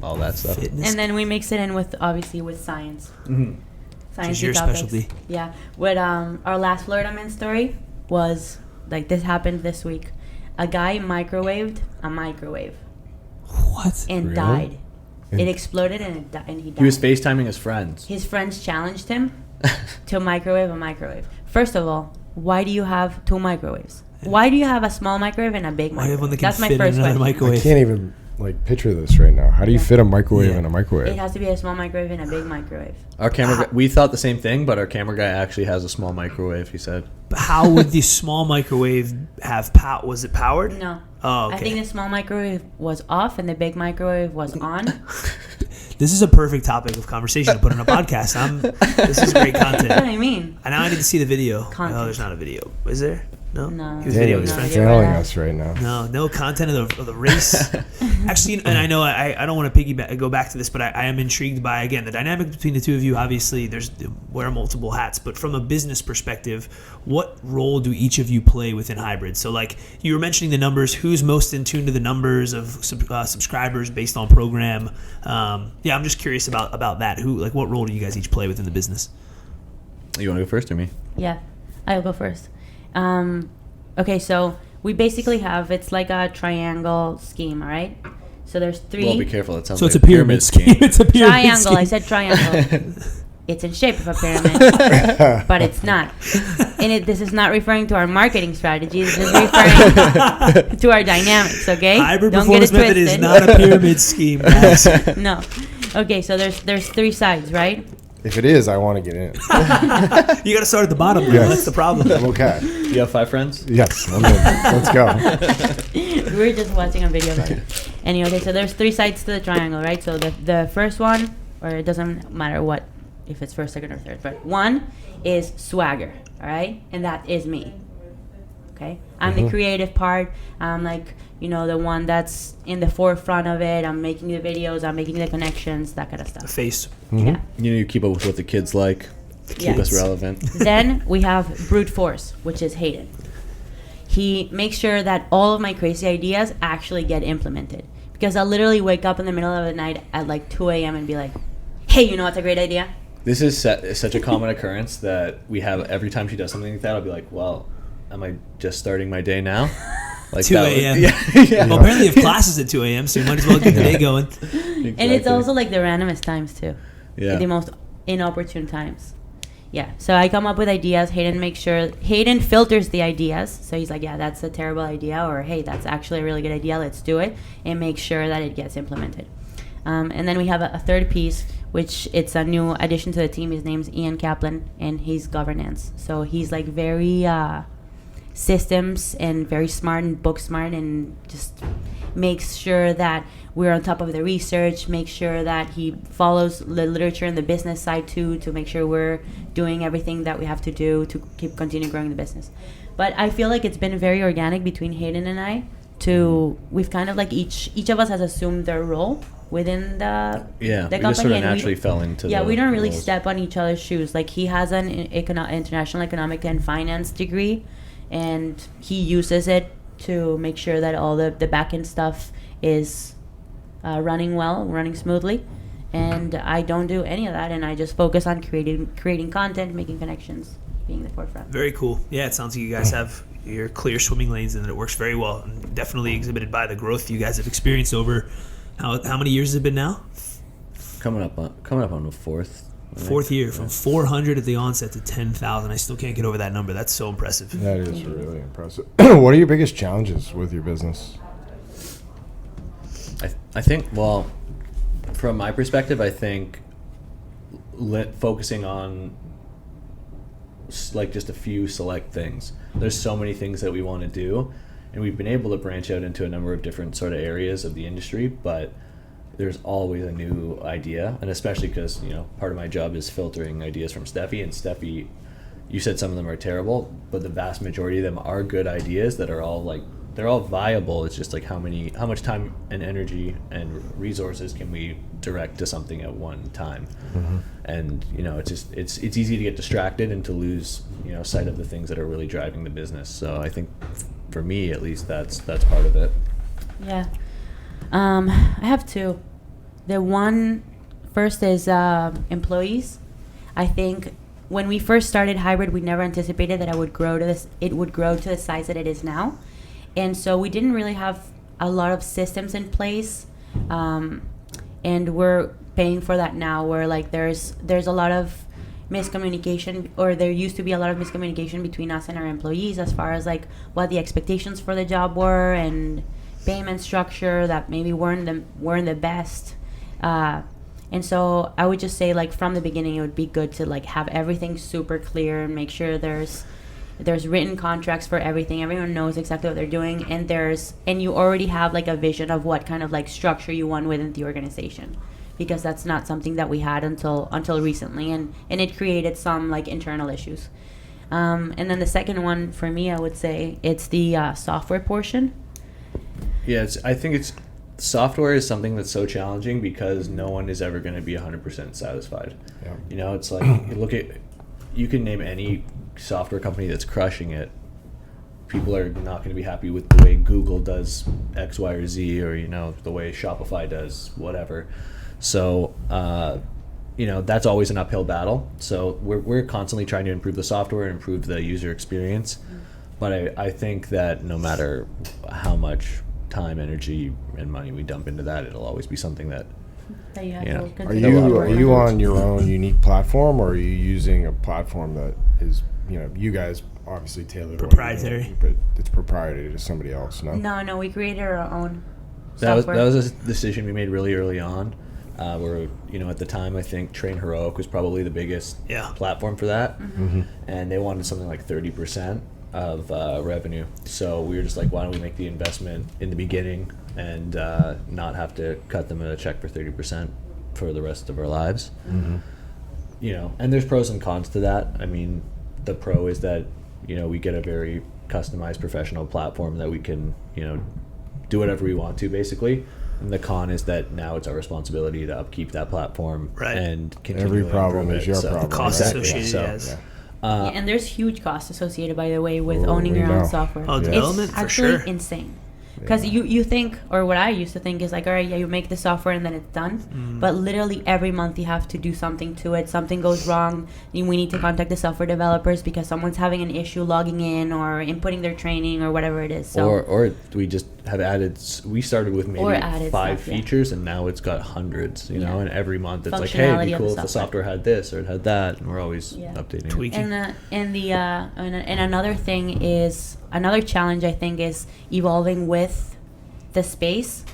all that stuff. Fitness. And then we mix it in with science. Mm-hmm. Science your topics. specialty. Yeah. What our last Florida man story was like this happened this week. A guy microwaved a microwave What? and Really? died. And- It exploded and he died. He was FaceTiming his friends. His friends challenged him to microwave a microwave. First of all, why do you have two microwaves? Why do you have a small microwave and a big Why do you have one microwave? that can That's my fit in first another question. I microwave? can't even picture this right now. How do you fit a microwave Yeah. in a microwave? It has to be a small microwave and a big microwave. Our camera guy, we thought the same thing, but our camera guy actually has a small microwave, he said. But how would the small microwave have power? Was it powered? No. Oh, okay. I think the small microwave was off and the big microwave was on. This is a perfect topic of conversation to put on a podcast. This is great That's what content. I mean. And now I need to see the video. Content. No, there's not a video. Is there? No. No. He was Daniel, videoing his you're friends. video. failing Yeah. us right now. No content of the race. Actually, and I know I don't want to go back to this, but I am intrigued by, again, the dynamic between the two of you. Obviously, wear multiple hats, but from a business perspective, what role do each of you play within hybrid? So, like, you were mentioning the numbers. Who's most in tune to the numbers of subscribers based on program? Yeah, I'm just curious about that. What role do you guys each play within the business? You want to go first or me? Yeah, I'll go first. Okay, so we basically have, it's like a triangle scheme, all right? So there's three. Well, be careful. It sounds So like it's a pyramid scheme. It's a pyramid Triangle, I scheme. said triangle. It's in shape of a pyramid, but it's not. And this is not referring to our marketing strategy. This is referring to our dynamics, okay? Hybrid Don't get it performance method is twisted. not a pyramid scheme, guys. No. Okay, so there's three sides, right? If it is, I want to get in. You got to start at the bottom. Yes. That's the problem. I'm okay. You have 5 friends? Yes, I'm in. Let's go. We were just watching a video about it. Anyway, okay, so there's three sides to the triangle, right? So the first one or it doesn't matter what, if it's first, second, or third. But one is swagger, all right? And that is me, okay? I'm the creative part. I'm like, you know, the one that's in the forefront of it. I'm making the videos. I'm making the connections, that kind of The stuff. face. Yeah. You keep up with what the kids like, keep us relevant. Then we have brute force, which is Hayden. He makes sure that all of my crazy ideas actually get implemented. Because I'll literally wake up in the middle of the night at like 2 a.m. and be like, hey, you know what's a great idea? This is such a common occurrence that we have every time she does something like that. I'll be like, well, am I just starting my day now? Like 2 a.m. Yeah. Well, apparently you have classes at 2 a.m., so you might as well get the day going. Exactly. And it's also like the randomest times too. Yeah. The most inopportune times. Yeah. So I come up with ideas. Hayden filters the ideas. So he's like, yeah, that's a terrible idea. Or, hey, that's actually a really good idea. Let's do it. And make sure that it gets implemented. And then we have a third piece, which it's a new addition to the team. His name's Ian Kaplan, and he's governance. So he's like very systems and very smart and book smart, and just makes sure that we're on top of the research, make sure that he follows the literature and the business side too, to make sure we're doing everything that we have to do to continue growing the business. But I feel like it's been very organic between Hayden and I. We've kind of like each of us has assumed their role within the we company, just sort of and naturally fell into we don't really roles. step on each other's shoes. Like, he has an international economic and finance degree, and he uses it to make sure that all the back end stuff is running smoothly. And I don't do any of that, and I just focus on creating content, making connections, being the forefront. Very cool. Yeah, it sounds like you guys have your clear swimming lanes and that it works very well, and definitely exhibited by the growth you guys have experienced over how many years has it been now? Coming up on the fourth. Fourth year, from 400 at the onset to 10,000. I still can't get over that number. That's so impressive. That is really impressive. What are your biggest challenges with your business? I think, well, from my perspective, I think focusing on like just a few select things. There's so many things that we want to do, and we've been able to branch out into a number of different sort of areas of the industry, but there's always a new idea, and especially because, you know, part of my job is filtering ideas from Stefi, and Stefi, you said some of them are terrible, but the vast majority of them are good ideas that are all like, they're all viable. It's just like how much time and energy and resources can we direct to something at one time. And, you know, it's easy to get distracted and to lose, you know, sight of the things that are really driving the business. So I think for me, at least, that's part of it. Yeah. I have two. The one first is employees. I think when we first started hybrid, we never anticipated that it would grow to the size that it is now. And so we didn't really have a lot of systems in place. And we're paying for that now, where like there's a lot of miscommunication, or there used to be a lot of miscommunication between us and our employees as far as like what the expectations for the job were, and payment structure that maybe weren't the best. And so I would just say, like, from the beginning, it would be good to like have everything super clear and make sure there's written contracts for everything. Everyone knows exactly what they're doing, and you already have like a vision of what kind of like structure you want within the organization, because that's not something that we had until recently, and it created some like internal issues. And then the second one for me, I would say it's the software portion. Yeah, I think software is something that's so challenging because no one is ever going to be 100% satisfied. Yeah. You know, it's like, you can name any software company that's crushing it. People are not going to be happy with the way Google does X, Y, or Z, or, you know, the way Shopify does whatever. So, you know, that's always an uphill battle. So we're constantly trying to improve the software and improve the user experience. But I think that no matter how much time, energy, and money we dump into that, it'll always be something that You have Yeah. to Are continue to work you on. on your own unique platform, or are you using a platform that is, you know, you guys obviously tailored what you're Proprietary. doing, but it's proprietary to somebody else? No, we created our own that software. was a decision we made really early on. Where, you know, at the time, I think Train Heroic was probably the biggest platform for that, and they wanted something like 30% of revenue. So we were just like, why don't we make the investment in the beginning and not have to cut them a check for 30%? for the rest of our lives. You know, and there's pros and cons to that. I mean, the pro is that, you know, we get a very customized professional platform that we can, you know, do whatever we want to, basically. And the con is that now it's our responsibility to upkeep that platform and continue. Every to problem improve is it. your So problem. The cost right? associated, So, yes. Yeah, and there's huge costs associated, by the way, with owning we your own know. software. Oh, development, it's for actually sure. insane. Because you think, or what I used to think is like, all right, yeah, you make the software and then it's done. But literally every month you have to do something to it. Something goes wrong. We need to contact the software developers because someone's having an issue logging in or inputting their training or whatever it is. So or we just have added. We started with maybe added 5 stuff, yeah. features, and now it's got hundreds. You know, Yeah. and every month it's like, hey, it'd be Functionality of cool the if the software. software had this or it had that, and we're always Yeah. updating it. Tweaking. and another thing is, another challenge I think is evolving with the space.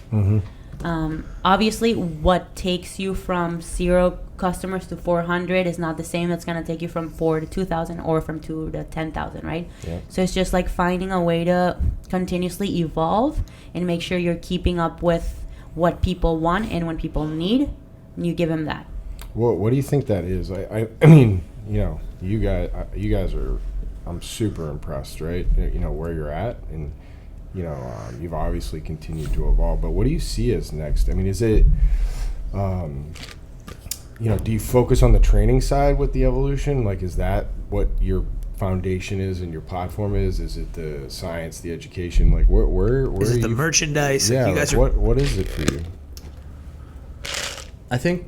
Obviously, what takes you from 0 customers to 400 is not the same that's going to take you from 4 to 2,000 or from 2 to 10,000, right? Yeah. So it's just like finding a way to continuously evolve and make sure you're keeping up with what people want, and when people need, you give them that. What do you think that is? I mean, you know, you guys are, I'm super impressed, right? You know, where you're at, and you know, you've obviously continued to evolve, but what do you see as next? I mean, is it, you know, do you focus on the training side with the evolution? Like, is that what your foundation is and your platform is? Is it the science, the education? Like, where Is are it the you? merchandise? Yeah, You guys like, are. what is it for you? I think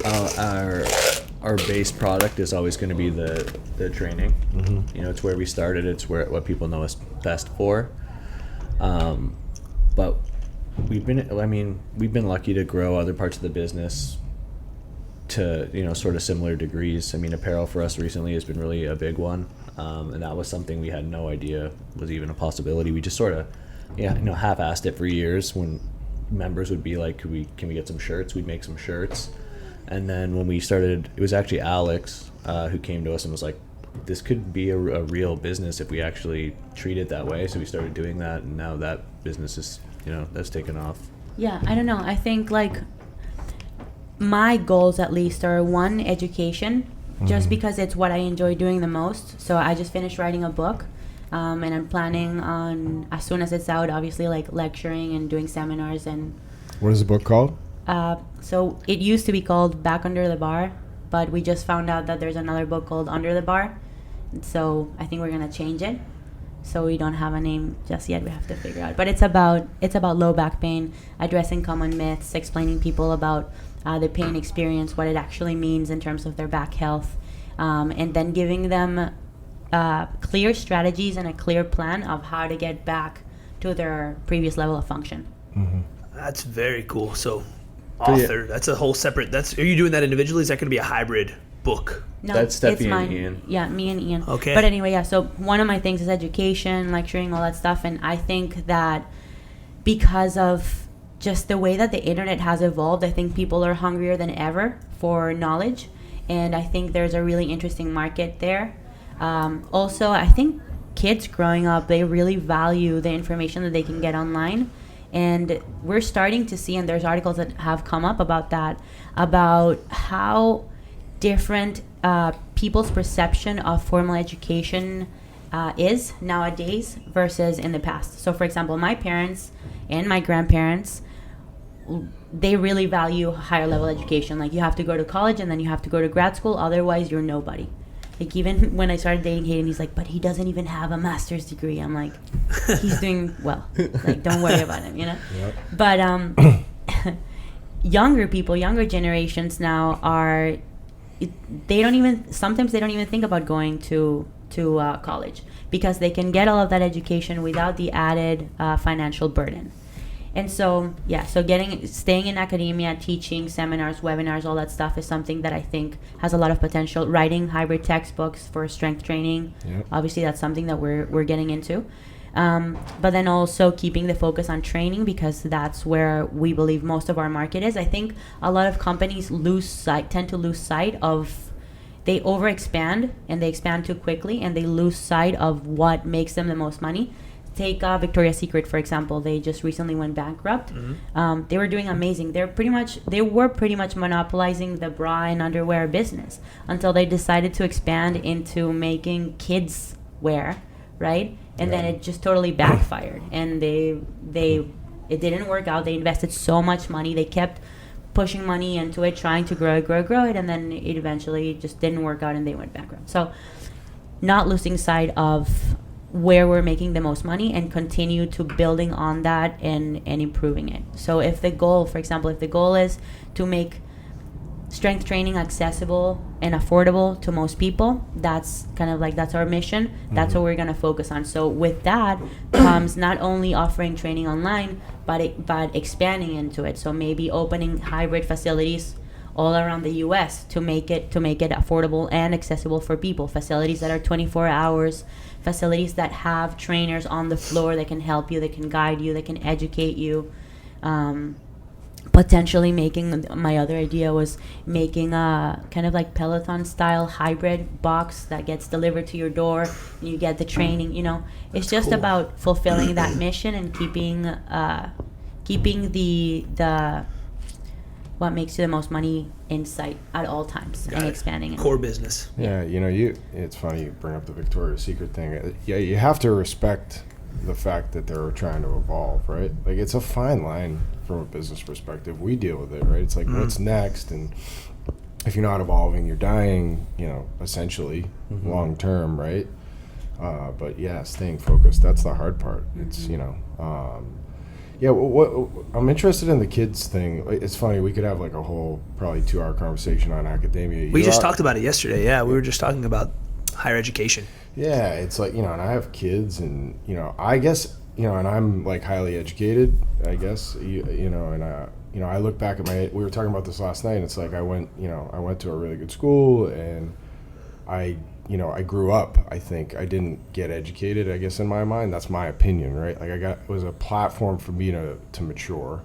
our base product is always going to be the training. You know, it's where we started. It's what people know us best for. But we've been lucky to grow other parts of the business to, you know, sort of similar degrees. I mean, apparel for us recently has been really a big one, and that was something we had no idea was even a possibility. We just sort of, half-assed it for years. When members would be like, can we get some shirts? We'd make some shirts. And then when we started, it was actually Alex who came to us and was like, this could be a real business if we actually treat it that way. So we started doing that, and now that business is, you know, that's taken off. Yeah, I don't know. I think like my goals at least are, one, education, just because it's what I enjoy doing the most. So I just finished writing a book, and I'm planning on, as soon as it's out, obviously like lecturing and doing seminars. And What is the book called? so it used to be called Back Under the Bar, but we just found out that there's another book called Under the Bar. So I think we're gonna change it. So we don't have a name just yet. We have to figure out. But it's about low back pain, addressing common myths, explaining people about the pain experience, what it actually means in terms of their back health, and then giving them clear strategies and a clear plan of how to get back to their previous level of function. That's very cool. So, So, yeah. author. That's a whole separate. Are you doing that individually? Is that going to be a hybrid book? No, That's Stefi it's and mine. Ian. Yeah, me and Ian. Okay. But anyway, yeah, so one of my things is education, lecturing, all that stuff. And I think that because of just the way that the internet has evolved, I think people are hungrier than ever for knowledge. And I think there's a really interesting market there. Also, I think kids growing up, they really value the information that they can get online. And we're starting to see, and there's articles that have come up about that, about how different people's perception of formal education is nowadays versus in the past. So, for example, my parents and my grandparents, they really value higher level education. Like, you have to go to college and then you have to go to grad school, otherwise you're nobody. Like, even when I started dating Hayden, he's like, but he doesn't even have a master's degree. I'm like, he's doing well. Like, don't worry about him, you know? Yep. But younger people, younger generations now are, sometimes they don't even think about going to college, because they can get all of that education without the added financial burden. And so, yeah, so staying in academia, teaching, seminars, webinars, all that stuff is something that I think has a lot of potential. Writing hybrid textbooks for strength training, Yep. obviously that's something that we're getting into. But then also keeping the focus on training, because that's where we believe most of our market is. I think a lot of companies tend to lose sight of, they overexpand and they expand too quickly, and they lose sight of what makes them the most money. take Victoria's Secret, for example. They just recently went bankrupt. They were doing amazing. They were pretty much monopolizing the bra and underwear business until they decided to expand into making kids wear, right? And then it just totally backfired, and it didn't work out. They invested so much money. They kept pushing money into it, trying to grow it, and then it eventually just didn't work out, and they went bankrupt. So not losing sight of where we're making the most money and continue to building on that and improving it. So if the goal, for example, is to make strength training accessible and affordable to most people, that's kind of like, that's our mission. That's what we're going to focus on. So with that comes not only offering training online, but expanding into it. So maybe opening hybrid facilities all around the US to make it affordable and accessible for people. Facilities that are 24 hours, facilities that have trainers on the floor that can help you, that can guide you, that can educate you. Potentially my other idea was making a kind of like Peloton style hybrid box that gets delivered to your door, and you get the training. It's just cool. About fulfilling that mission and keeping the what makes you the most money in sight at all times. Got and it. Expanding core business. Yeah, it's funny you bring up the Victoria's Secret thing. Yeah, you have to respect the fact that they're trying to evolve, right? Like, it's a fine line from a business perspective. We deal with it, right? It's like, what's next? And if you're not evolving, you're dying, essentially, long term, right? But yeah, staying focused, that's the hard part. It's, what I'm interested in the kids thing. It's funny, we could have like a whole probably 2-hour conversation on academia. We just talked about it yesterday. Yeah, we were just talking about higher education. Yeah, it's like, and I have kids, and I guess, and I'm like highly educated, I guess, and I look back at we were talking about this last night, and it's like I went to a really good school, and I grew up. I think I didn't get educated, I guess, in my mind. That's my opinion, right? Like, it was a platform for me to mature,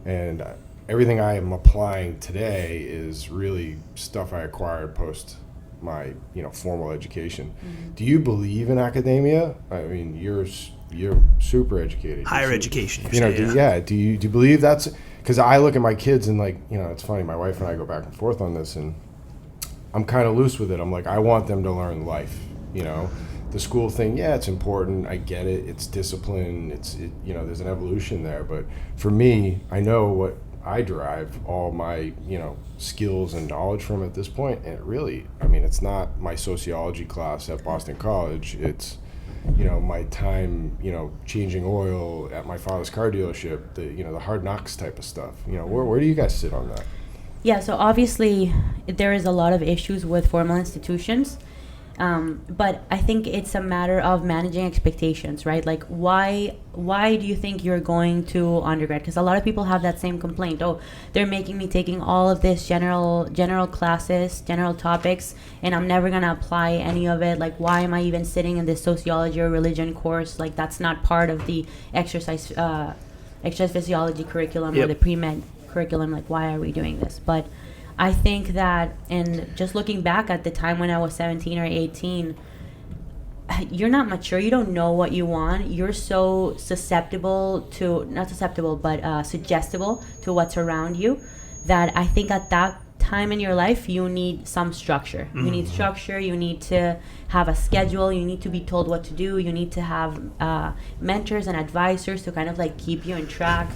and everything I am applying today is really stuff I acquired post my formal education. Do you believe in academia? I mean, you're super educated. Higher education. Do you believe that's, because I look at my kids and like, it's funny, my wife and I go back and forth on this, and I'm kind of loose with it. I'm like, I want them to learn life. The school thing, yeah, it's important. I get it. It's discipline. There's an evolution there. But for me, I know what I derive all my, skills and knowledge from at this point. And it really, it's not my sociology class at Boston College. It's, my time, changing oil at my father's car dealership, the hard knocks type of stuff. Where do you guys sit on that? Yeah, so obviously there is a lot of issues with formal institutions. But I think it's a matter of managing expectations, right? Like, why do you think you're going to undergrad? Because a lot of people have that same complaint. Oh, they're making me taking all of this general classes, general topics, and I'm never going to apply any of it. Like, why am I even sitting in this sociology or religion course? Like, that's not part of the exercise physiology curriculum or the pre-med curriculum. Like, why are we doing this? But I think that, and just looking back at the time when I was 17 or 18, you're not mature. You don't know what you want. You're so suggestible to what's around you, that I think at that time in your life, you need some structure. You need structure. You need to have a schedule. You need to be told what to do. You need to have mentors and advisors to kind of like keep you in track,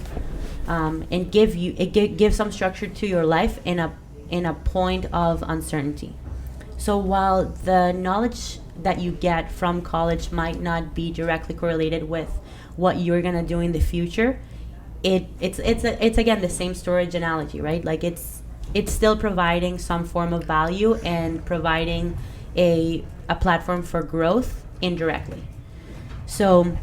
and give some structure to your life in a point of uncertainty. So while the knowledge that you get from college might not be directly correlated with what you're gonna do in the future, it's again the same storage analogy, right? Like, it's still providing some form of value and providing a platform for growth indirectly. So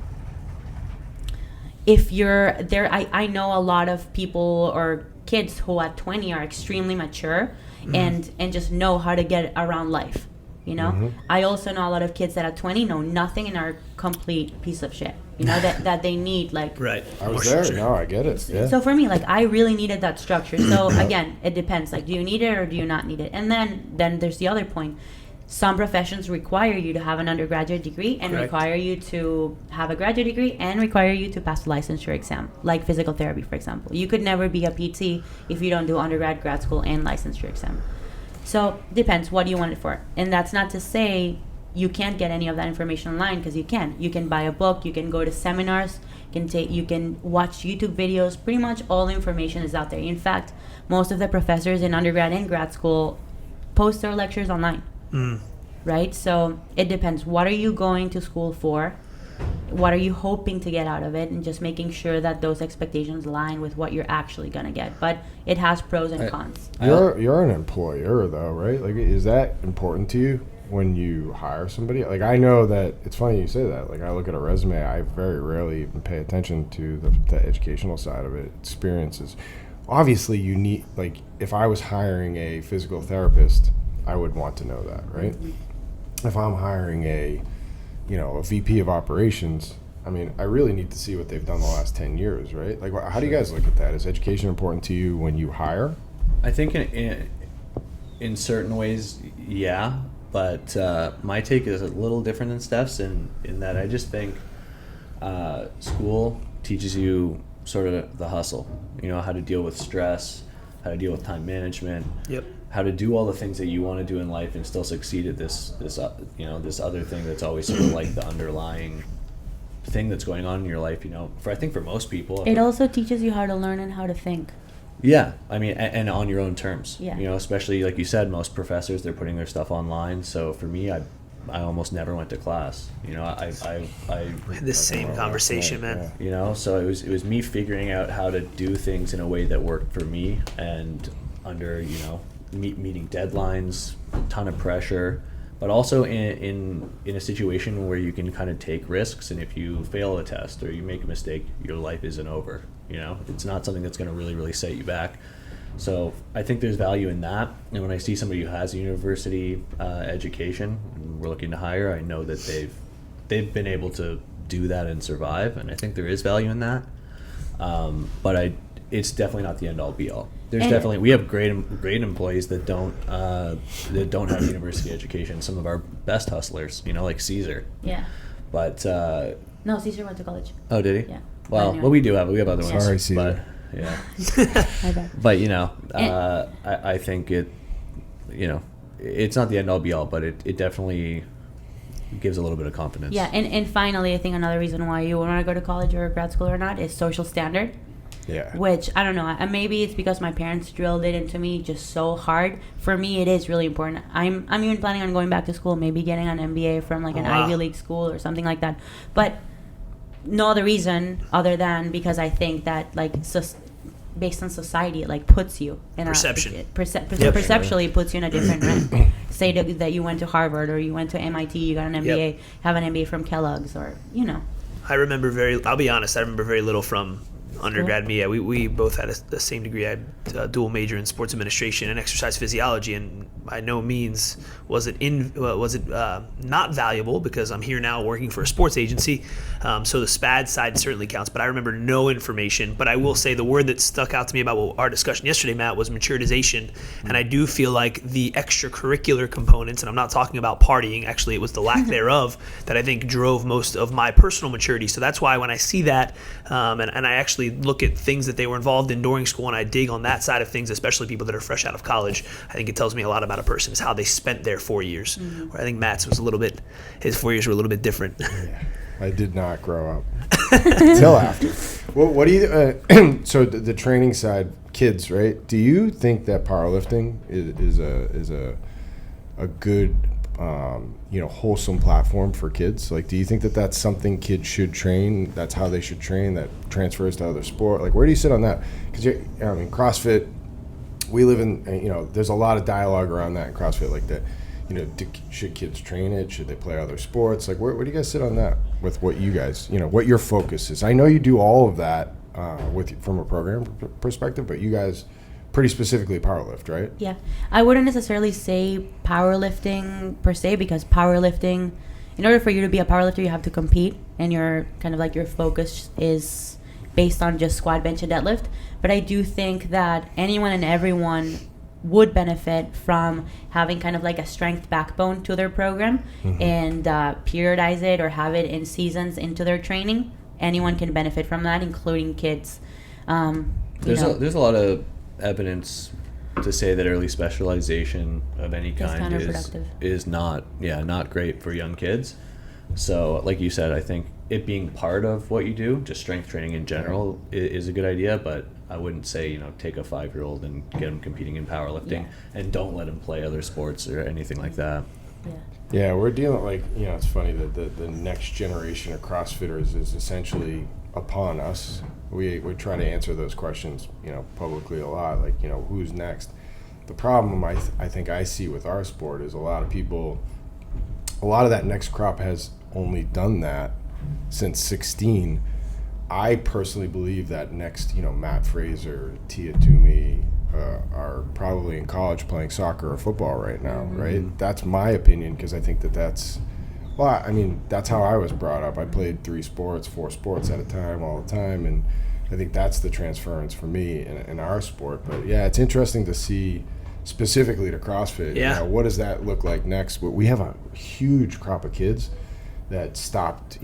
if you're there, I know a lot of people or kids who at 20 are extremely mature and just know how to get around life. I also know a lot of kids that at 20 know nothing and are a complete piece of shit. That they need, like, right. I was there. No, I get it. Yeah. So for me, like, I really needed that structure. So again, it depends. Like, do you need it or do you not need it? And then there's the other point. some professions require you to have an undergraduate degree and Correct. require you to have a graduate degree and require you to pass the licensure exam, like physical therapy, for example. You could never be a PT if you don't do undergrad, grad school, and licensure exam. So depends what you want it for. And that's not to say you can't get any of that information online, because you can. You can buy a book, you can go to seminars, you can watch YouTube videos. Pretty much all the information is out there. In fact, most of the professors in undergrad and grad school post their lectures online. Right? So it depends. What are you going to school for? What are you hoping to get out of it? And just making sure that those expectations align with what you're actually going to get. But it has pros and cons. You're an employer though, right? Like, is that important to you when you hire somebody? Like, I know that it's funny you say that. Like, I look at a resume, I very rarely even pay attention to the educational side of it. Experiences. Obviously, you need, like, if I was hiring a physical therapist, I would want to know that, right? If I'm hiring a VP of operations, I mean, I really need to see what they've done the last 10 years, right? Like, how do you guys look at that? Is education important to you when you hire? I think in certain ways, yeah. But my take is a little different than Steph's in that I just think school teaches you sort of the hustle. You know, how to deal with stress, how to deal with time management. Yep. How to do all the things that you want to do in life and still succeed at this other thing that's always sort of like the underlying thing that's going on in your life. You know, I think for most people, It also teaches you how to learn and how to think. yeah, I mean, and on your own terms. Yeah. You know, especially like you said, most professors, they're putting their stuff online. So for me, I almost never went to class. You know, I had this same conversation, man. you know, so it was me figuring out how to do things in a way that worked for me, and under, you know, meeting deadlines, a ton of pressure, but also in a situation where you can kind of take risks, and if you fail a test or you make a mistake, your life isn't over. You know, it's not something that's going to really set you back. So I think there's value in that. And when I see somebody who has a university education and we're looking to hire, I know that they've been able to do that and survive, and I think there is value in that. But it's definitely not the end all be all. We have great employees that don't have university education. Some of our best hustlers, you know, like Caesar. Yeah. But No, Caesar went to college. Oh, did he? Yeah. Well, Anyway. what we have other ones. Sorry, Caesar. But, yeah. My bad. But you know, I think it's not the end all be all, but it definitely gives a little bit of confidence. Yeah, and finally, I think another reason why you want to go to college or grad school or not is social standard. Yeah. Which, I don't know, maybe it's because my parents drilled it into me just so hard. For me, it is really important. I'm even planning on going back to school, maybe getting an MBA from like an Ivy League school or something like that. But no other reason other than because I think that, like, based on society, it like puts you in Perception. Perceptually, it puts you in a different rank. Say that you went to Harvard or you went to MIT, you got an MBA, have an MBA from Kellogg's, or, you know. I'll be honest, I remember very little from undergrad. Me, yeah, we both had the same degree. I had a dual major in sports administration and exercise physiology, and by no means was it not valuable, because I'm here now working for a sports agency. So the SPAD side certainly counts, but I remember no information. But I will say the word that stuck out to me about our discussion yesterday, Matt, was maturitization. And I do feel like the extracurricular components, and I'm not talking about partying, actually it was the lack thereof that I think drove most of my personal maturity. So that's why when I see that, and I actually look at things that they were involved in during school, and I dig on that side of things, especially people that are fresh out of college, I think it tells me a lot about a person, is how they spent their 4 years. Where I think Matt's was his 4 years were a little bit different. Yeah, I did not grow up until after. Well, what do you? So the training side, kids, right? Do you think that powerlifting is a good, wholesome platform for kids? Like, do you think that that's something kids should train? That's how they should train. That transfers to other sport. Like, where do you sit on that? Because CrossFit. We live in, there's a lot of dialogue around that in CrossFit, like that, should kids train it? Should they play other sports? Like, where do you guys sit on that with what you guys, what your focus is? I know you do all of that from a program perspective, but you guys pretty specifically powerlift, right? Yeah. I wouldn't necessarily say powerlifting per se, because powerlifting, in order for you to be a powerlifter, you have to compete, and your kind of like your focus is based on just squat, bench, and deadlift. But I do think that anyone and everyone would benefit from having kind of like a strength backbone to their program and periodize it or have it in seasons into their training. Anyone can benefit from that, including kids. There's a lot of evidence to say that early specialization of any kind is not great for young kids. So like you said, I think it being part of what you do, just strength training in general, is a good idea, but I wouldn't say, take a 5-year-old and get them competing in powerlifting and don't let them play other sports or anything like that. Yeah, we're dealing it's funny that the next generation of CrossFitters is essentially upon us. We try to answer those questions, publicly a lot, who's next. The problem I think I see with our sport is a lot of that next crop has only done that since 16. I personally believe that next, Matt Fraser, Tia Toomey are probably in college playing soccer or football right now, right? That's my opinion, because I think that's how I was brought up. I played 4 sports at a time, all the time, and I think that's the transference for me in our sport. But yeah, it's interesting to see specifically to CrossFit. Yeah. What does that look like next? But we have a huge crop of kids that stopped.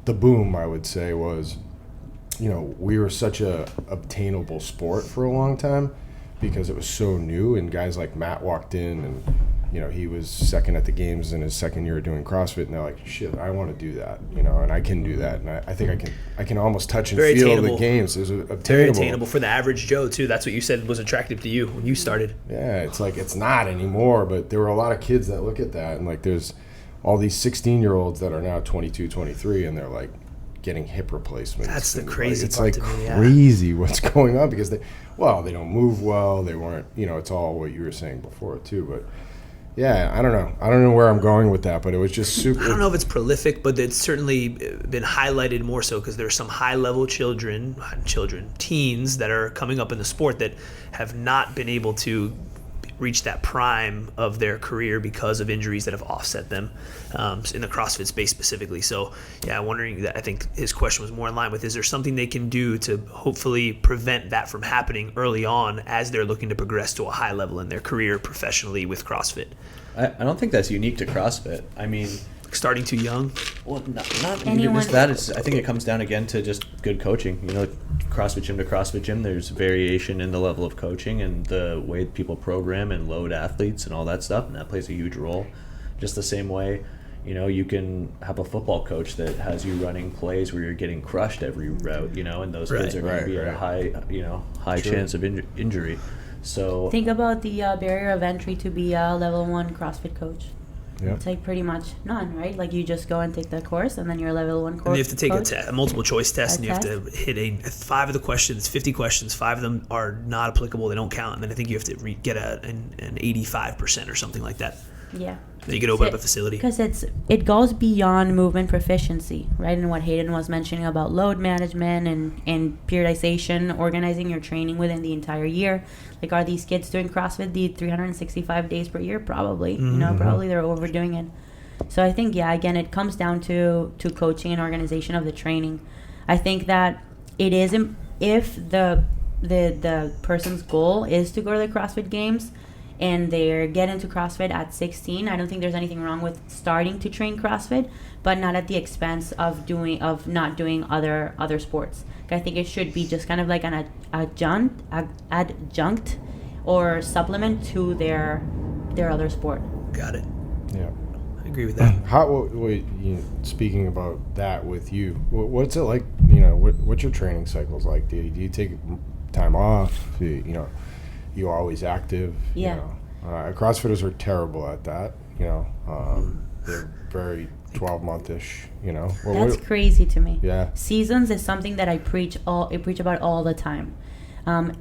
The boom, I would say, was, we were such a obtainable sport for a long time because it was so new, and guys like Matt walked in and, he was second at the games in his second year doing CrossFit, and they're like, shit, I want to do that, and I can do that, and I think I can almost touch and Very feel attainable. the games. There's obtainable. Very attainable for the average Joe too. That's what you said was attractive to you when you started. Yeah, it's like it's not anymore, but there were a lot of kids that look at that, and there's all these 16-year-olds that are now 22, 23, and they're getting hip replacements. That's the and, crazy it's part to me. Yeah. Crazy what's going on, because they don't move well. They weren't, it's all what you were saying before too. But yeah, I don't know where I'm going with that, but it was just super. I don't know if it's prolific, but it's certainly been highlighted more so because there's some high-level teens that are coming up in the sport that have not been able to reach that prime of their career because of injuries that have offset them in the CrossFit space specifically. So yeah, I'm wondering that. I think his question was more in line with, is there something they can do to hopefully prevent that from happening early on as they're looking to progress to a high level in their career professionally with CrossFit? I don't think that's unique to CrossFit. I mean, starting too young? Well, not even just that. I think it comes down again to just good coaching. CrossFit gym to CrossFit gym, there's variation in the level of coaching and the way people program and load athletes and all that stuff, and that plays a huge role. Just the same way, you can have a football coach that has you running plays where you're getting crushed every route, and those kids are going to be at a high chance of injury. So think about the barrier of entry to be a level 1 CrossFit coach. Yeah. It's pretty much none, right? You just go and take the course, and then you're a level 1 course. And you have to take a multiple choice test, and you test. have to hit 5 of the questions, 50 questions. 5 of them are not applicable; they don't count. And then I think you have to get an 85% or something like that. Yeah. Then you can open up a facility. Because it goes beyond movement proficiency, right? And what Hayden was mentioning about load management and periodization, organizing your training within the entire year. Are these kids doing CrossFit the 365 days per year? Probably. Probably they're overdoing it. So I think, again, it comes down to coaching and organization of the training. I think that it is, if the person's goal is to go to the CrossFit Games, and they get into CrossFit at 16, I don't think there's anything wrong with starting to train CrossFit, but not at the expense of not doing other sports. I think it should be just kind of like an adjunct or supplement to their other sport. Got it. Yeah, I agree with that. Speaking about that with you, what's it like? What's your training cycles like? Do you take time off? You always active? Yeah. CrossFitters are terrible at that. They're very 12-month-ish. That's crazy to me. Yeah. Seasons is something that I preach about all the time.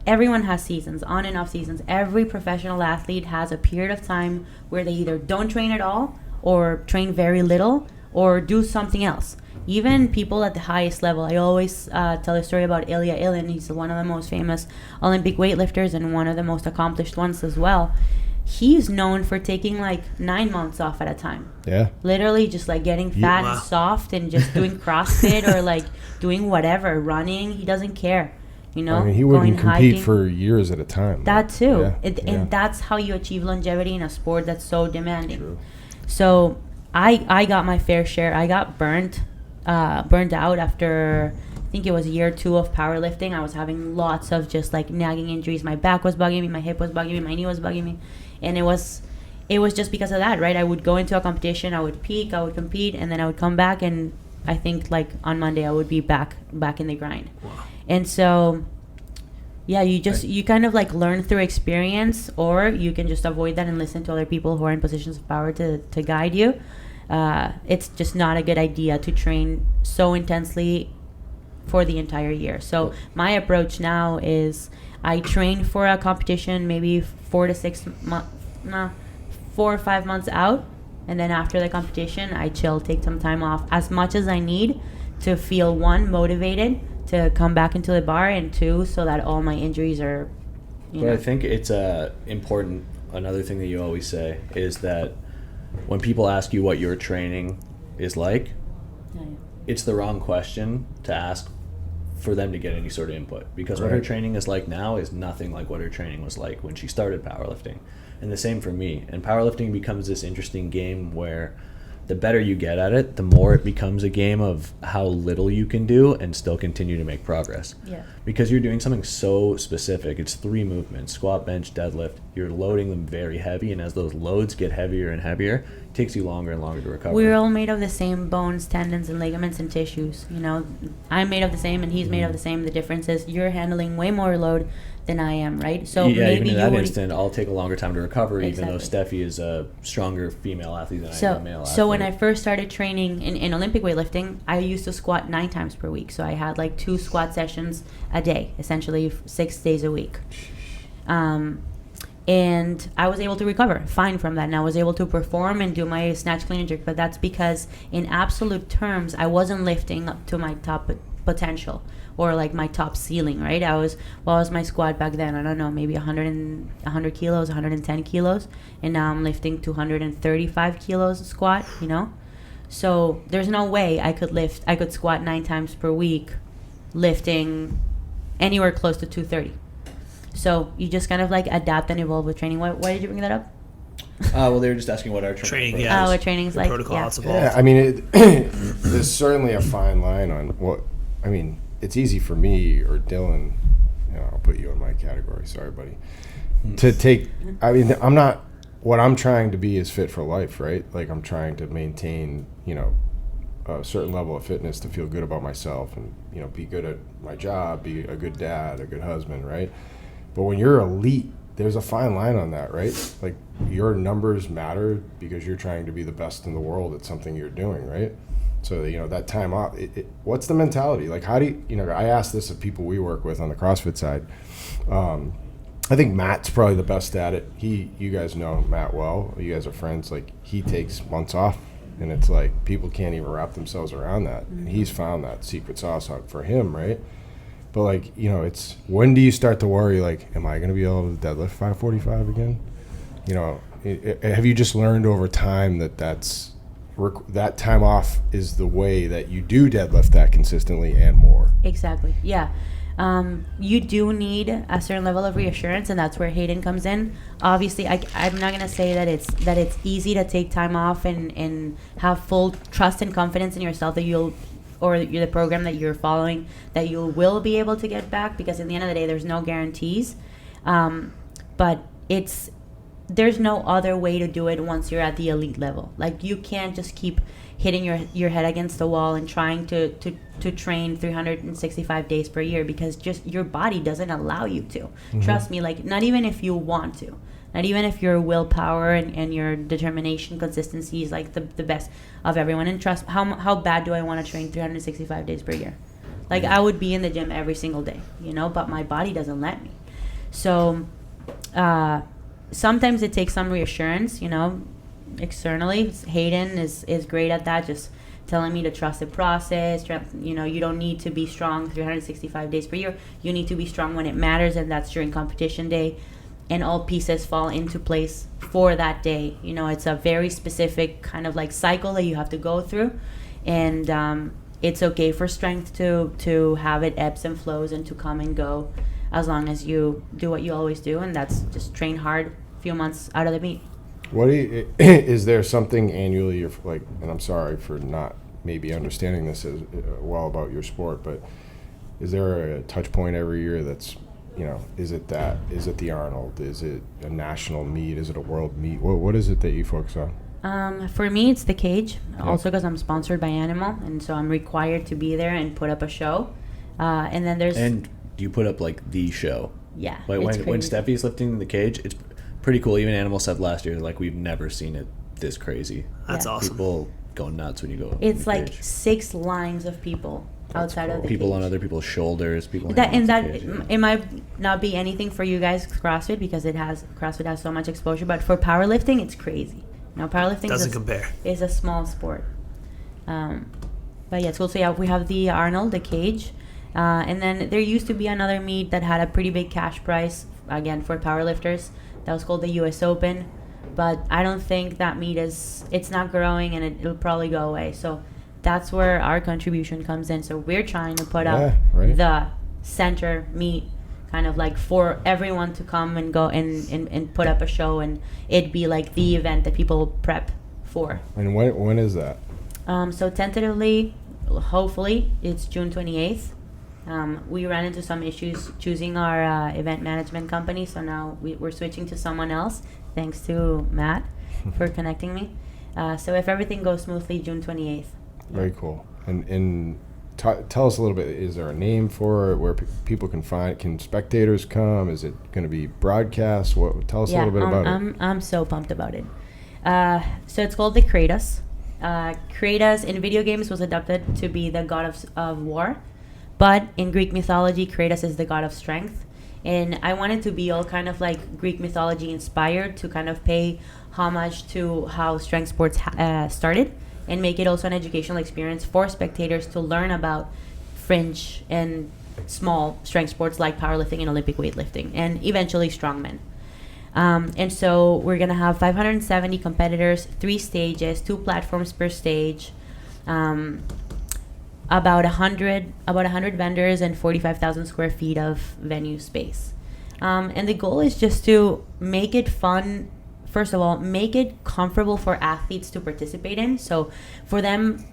Everyone has seasons, on and off seasons. Every professional athlete has a period of time where they either don't train at all, or train very little, or do something else. Even people at the highest level. I always tell a story about Ilya Ilin. He's one of the most famous Olympic weightlifters and one of the most accomplished ones as well. He's known for taking 9 months off at a time. Yeah. Literally just getting fat and soft and just doing CrossFit or doing whatever, running. He doesn't care. You know, I mean, he going wouldn't compete hiking. for years at a time. That too. Yeah, And yeah. that's how you achieve longevity in a sport that's so demanding. True. So I got my fair share. I got burned out after, I think it was year 2 of powerlifting. I was having lots of just like nagging injuries. My back was bugging me, my hip was bugging me, my knee was bugging me. And it was just because of that, right? I would go into a competition, I would peak, I would compete, and then I would come back, and I think like on Monday I would be back in the grind. Wow. And so yeah, you kind of like learn through experience, or you can just avoid that and listen to other people who are in positions of power to guide you. It's just not a good idea to train so intensely for the entire year. So my approach now is I train for a competition maybe 4 or 5 months out, and then after the competition I chill, take some time off as much as I need to feel, 1, motivated to come back into the bar, and 2, so that all my injuries are, you But know. I think it's important. Another thing that you always say is that when people ask you what your training is like, Yeah. it's the wrong question to ask for them to get any sort of input, because what her Right. training is like now is nothing like what her training was like when she started powerlifting. And the same for me. And powerlifting becomes this interesting game where the better you get at it, the more it becomes a game of how little you can do and still continue to make progress. Yeah. Because you're doing something so specific. It's 3 movements: squat, bench, deadlift. You're loading them very heavy, and as those loads get heavier and heavier, it takes you longer and longer to recover. We're all made of the same bones, tendons, and ligaments and tissues. You know, I'm made of the same, and he's made of the same. The difference is you're handling way more load than I am, right? So yeah, maybe even in you that would. instant, I'll take a longer time to recover, even though Exactly. Stefi is a stronger female athlete than I am a male athlete. So when I first started training in Olympic weightlifting, I used to squat 9 times per week. So I had like 2 squat sessions a day, essentially 6 days a week. And I was able to recover fine from that, and I was able to perform and do my snatch, clean, and jerk. But that's because in absolute terms, I wasn't lifting up to my top potential or like my top ceiling, right? What was my squat back then? I don't know, maybe 100 kilos, 110 kilos, and now I'm lifting 235 kilos squat, you know? So there's no way I could squat 9 times per week lifting anywhere close to 230. So you just kind of like adapt and evolve with training. Why did you bring that up? well, they were just asking what our Training, approach yeah. is. What training's The like? protocol, Yeah. it's evolved. Yeah, I mean, there's certainly a fine line on what. I mean, it's easy for me or Dylan. You know, I'll put you in my category. Sorry, buddy. To take. I mean, I'm not. What I'm trying to be is fit for life, right? Like I'm trying to maintain, you know, a certain level of fitness to feel good about myself, and you know, be good at my job, be a good dad, a good husband, right? But when you're elite, there's a fine line on that, right? Like your numbers matter because you're trying to be the best in the world at something you're doing, right? So, you know, that time off, what's the mentality? Like, how do you know, I ask this of people we work with on the CrossFit side. I think Matt's probably the best at it. You guys know Matt well. You guys are friends. Like, he takes months off, and it's like people can't even wrap themselves around that. And he's found that secret sauce for him, right? But, like, you know, it's when do you start to worry, like, am I going to be able to deadlift 545 again? You know, have you just learned over time that time off is the way that you do deadlift that consistently and more? Exactly. Yeah. You do need a certain level of reassurance, and that's where Hayden comes in. Obviously, I'm not gonna say that it's easy to take time off and have full trust and confidence in yourself that the program that you're following, that you will be able to get back, because at the end of the day, there's no guarantees. But there's no other way to do it once you're at the elite level. Like, you can't just keep hitting your head against the wall and trying to train 365 days per year, because just your body doesn't allow you to. Trust me, like, not even if you want to. Not even if your willpower and your determination, consistency is like the best of everyone. And trust, how bad do I want to train 365 days per year? Like, I would be in the gym every single day, you know, but my body doesn't let me. So sometimes it takes some reassurance, you know, externally. Hayden is great at that, just telling me to trust the process. You know, you don't need to be strong 365 days per year. You need to be strong when it matters, and that's during competition day. And all pieces fall into place for that day. You know, it's a very specific kind of like cycle that you have to go through. And it's okay for strength to have it ebbs and flows and to come and go, as long as you do what you always do, and that's just train hard a few months out of the meet. Is there something annually you're like, and I'm sorry for not maybe understanding this as well about your sport, but is there a touch point every year that's, is it the Arnold? Is it a national meet? Is it a world meet? What is it that you focus on? For me, it's the cage, also because I'm sponsored by Animal, and so I'm required to be there and put up a show. And then there's... And do you put up, like, the show? Yeah, Like, it's when crazy. Stefi's lifting the cage, it's pretty cool. Even Animal said last year, like, we've never seen it this crazy. That's Yeah. awesome. People go nuts when you go It's in the like cage. 6 lines of people outside of the People cage. on other people's shoulders, people That hanging and off that the cage, yeah. it might not be anything for you guys, CrossFit, because CrossFit has so much exposure. But for powerlifting, it's crazy. Powerlifting Doesn't compare. is a small sport. But yeah, it's cool. So yeah, we have the Arnold, the cage, and then there used to be another meet that had a pretty big cash prize again for powerlifters. That was called the U.S. Open, but I don't think that meet it's not growing, and it'll probably go away. So that's where our contribution comes in. So we're trying to put up right. the center meet, kind of like for everyone to come and go and put up a show, and it be like the event that people prep for. And when is that? So tentatively, hopefully, it's June 28th. We ran into some issues choosing our event management company, so now we're switching to someone else, thanks to Matt for connecting me. So if everything goes smoothly, June 28th. Very cool. And tell us a little bit, is there a name for it where people can spectators come? Is it going to be broadcast? Tell us a little bit about it. I'm so pumped about it. So it's called the Kratos. Kratos in video games was adopted to be the god of war, but in Greek mythology, Kratos is the god of strength. And I wanted to be all kind of like Greek mythology inspired, to kind of pay homage to how strength sports started, and make it also an educational experience for spectators to learn about fringe and small strength sports like powerlifting and Olympic weightlifting, and eventually strongmen. And so we're going to have 570 competitors, 3 stages, 2 platforms per stage, about 100 vendors, and 45,000 square feet of venue space. And the goal is just to make it fun. First of all, make it comfortable for athletes to participate in. So for them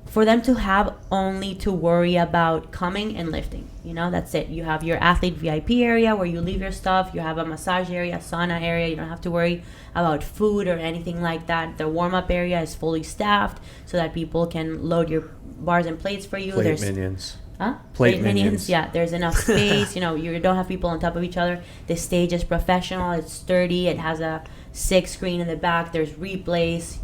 to have only to worry about coming and lifting. That's it. You have your athlete VIP area where you leave your stuff. You have a massage area, sauna area. You don't have to worry about food or anything like that. The warm-up area is fully staffed so that people can load your bars and plates for you. Plate minions. Huh? Plate minions. Yeah, there's enough space. You don't have people on top of each other. The stage is professional. It's sturdy. It has a 6 screen in the back. There's replays.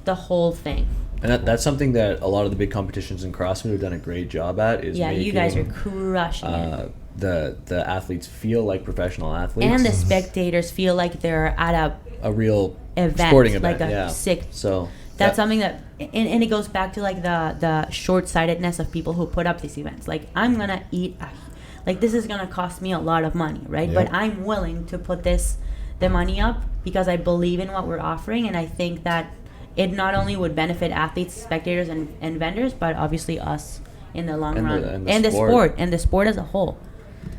The whole thing. And that's something that a lot of the big competitions in CrossFit have done a great job at. Is yeah, making, you guys are crushing it. The athletes feel like professional athletes, And the spectators feel like they're at a real event, sporting event, like a yeah. sick. So That's something that, and it goes back to like the short-sightedness of people who put up these events. Like, I'm gonna eat, like this is gonna cost me a lot of money, right? Yep. But I'm willing to put the money up because I believe in what we're offering, and I think that it not only would benefit athletes, spectators, and vendors, but obviously us in the long run, and the sport. and the sport as a whole.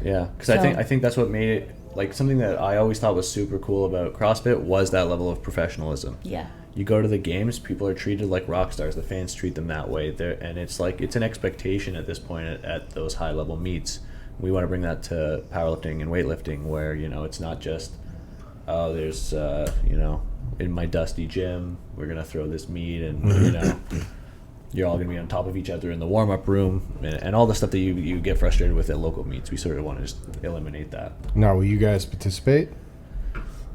Yeah, because So- I think that's what made it, like, something that I always thought was super cool about CrossFit was that level of professionalism. Yeah. You go to the games, people are treated like rock stars. The fans treat them that way. And it's like, it's an expectation at this point at those high level meets. We want to bring that to powerlifting and weightlifting, where it's not just, oh, there's in my dusty gym, we're gonna throw this meet, and you're all gonna be on top of each other in the warm-up room, and all the stuff that you get frustrated with at local meets. We sort of want to just eliminate that. Now, will you guys participate?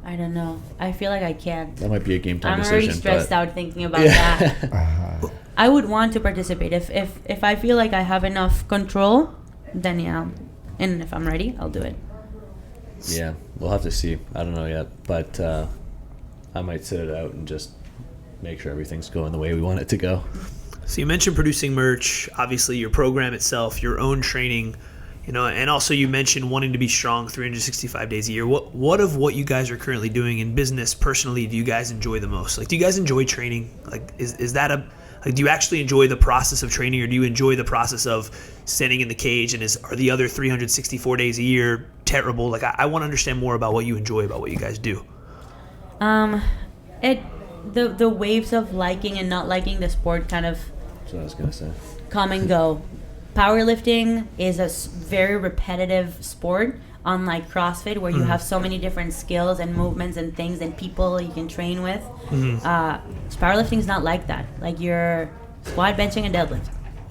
I don't know. I feel like I can't. That might be a game time I'm decision. already stressed but out thinking about that. I would want to participate if I feel like I have enough control, then yeah, and if I'm ready, I'll do it. Yeah, we'll have to see. I don't know yet, but I might sit it out and just make sure everything's going the way we want it to go. So you mentioned producing merch, obviously your program itself, your own training, and also you mentioned wanting to be strong 365 days a year. What of what you guys are currently doing in business personally do you guys enjoy the most? Like, do you guys enjoy training? Like, is that Like, do you actually enjoy the process of training, or do you enjoy the process of standing in the cage? And are the other 364 days a year terrible? Like, I want to understand more about what you enjoy about what you guys do. The waves of liking and not liking the sport kind of That's what I was gonna say. come and go. Powerlifting is a very repetitive sport, unlike CrossFit, where you have so many different skills and movements and things and people you can train with. Powerlifting is not like that. Like, you're squat, benching, and deadlift.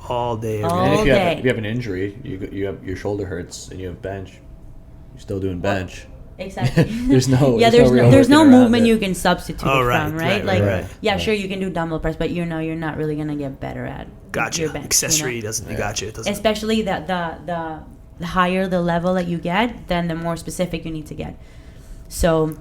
All day, every All day. And day. if you have an injury, you have your shoulder hurts and you have bench, you're still doing bench. Exactly. There's no there's real no working around movement it. you can substitute Oh, it right, from, right, right? Like, right. yeah, sure, you can do dumbbell press, but you're not really gonna get better at Gotcha. your bench. Accessory you know? doesn't. Gotcha. It doesn't. Especially the higher the level that you get, then the more specific you need to get. So,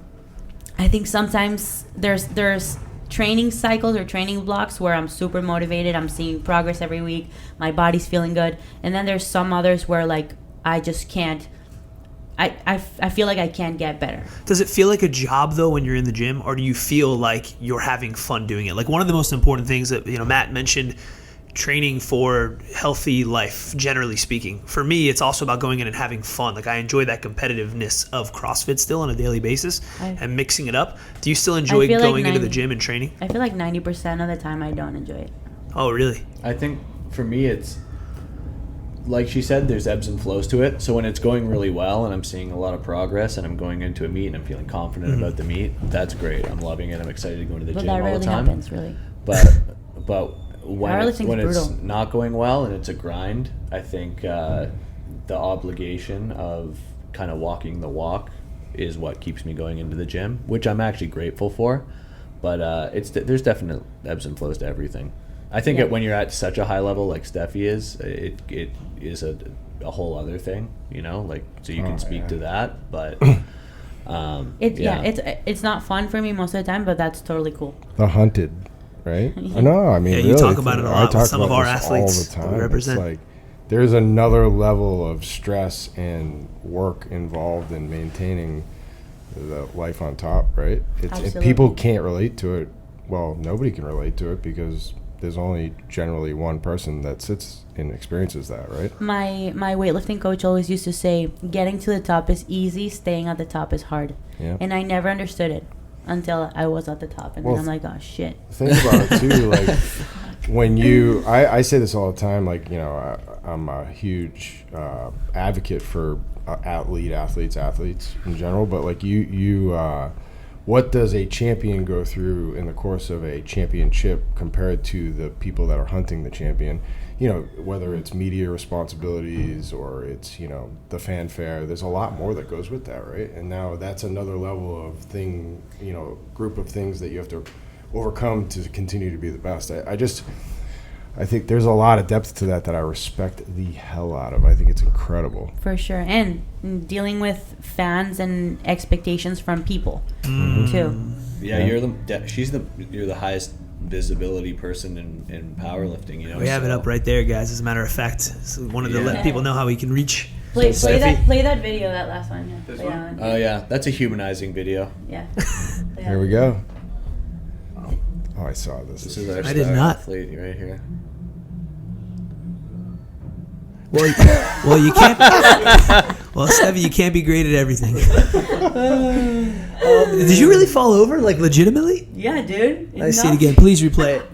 I think sometimes there's training cycles or training blocks where I'm super motivated, I'm seeing progress every week, my body's feeling good, and then there's some others where, like, I just can't. I feel like I can't get better. Does it feel like a job though when you're in the gym, or do you feel like you're having fun doing it? Like, one of the most important things that Matt mentioned, training for healthy life, generally speaking. For me, it's also about going in and having fun. Like, I enjoy that competitiveness of CrossFit still on a daily basis and mixing it up. Do you still enjoy feel like going into the gym and training? I feel like 90% of the time I don't enjoy it. Oh, really? I think for me, it's like she said, there's ebbs and flows to it. So when it's going really well and I'm seeing a lot of progress and I'm going into a meet and I'm feeling confident about the meet, that's great. I'm loving it. I'm excited to go into the But gym that all rarely the time. happens, really. But when Powerlifting's it's brutal. not going well and it's a grind, I think the obligation of kind of walking the walk is what keeps me going into the gym, which I'm actually grateful for. But there's definite ebbs and flows to everything. I think Yeah. when you're at such a high level like Stefi is, it is a whole other thing, like, so you can speak to that, but it's not fun for me most of the time, but that's totally cool. The hunted, right? No, I mean, Yeah, you really, talk about it a I lot with talk some of about our this athletes all that the we time. represent. It's like there's another level of stress and work involved in maintaining the life on top, right? It's if Absolutely. people can't relate to it. Well, nobody can relate to it because there's only generally one person that sits and experiences that, right? My weightlifting coach always used to say, getting to the top is easy, staying at the top is hard. Yeah. And I never understood it until I was at the top. And Well, then I'm like, oh, shit. Think about it too, like when I say this all the time, like, I'm a huge advocate for athletes in general, but like what does a champion go through in the course of a championship compared to the people that are hunting the champion? Whether it's media responsibilities or it's, the fanfare, there's a lot more that goes with that, right? And now that's another level of group of things that you have to overcome to continue to be the best. I think there's a lot of depth to that I respect the hell out of. I think it's incredible. For sure. And dealing with fans and expectations from people, too. Yeah, Yeah. you're the highest visibility person in powerlifting. We have it up right there, guys. As a matter of fact, so wanted to let people know how we can reach. Play Stefi? that video, that last one. Yeah. This Play one? that one. Oh yeah, that's a humanizing video. Yeah. Here we go. Oh, I saw this. This is our I did star not. athlete right here. Well, you can't. Well, Stefi, you can't be great at everything. Did you really fall over, like, legitimately? Yeah, dude. I see it again. Please replay it.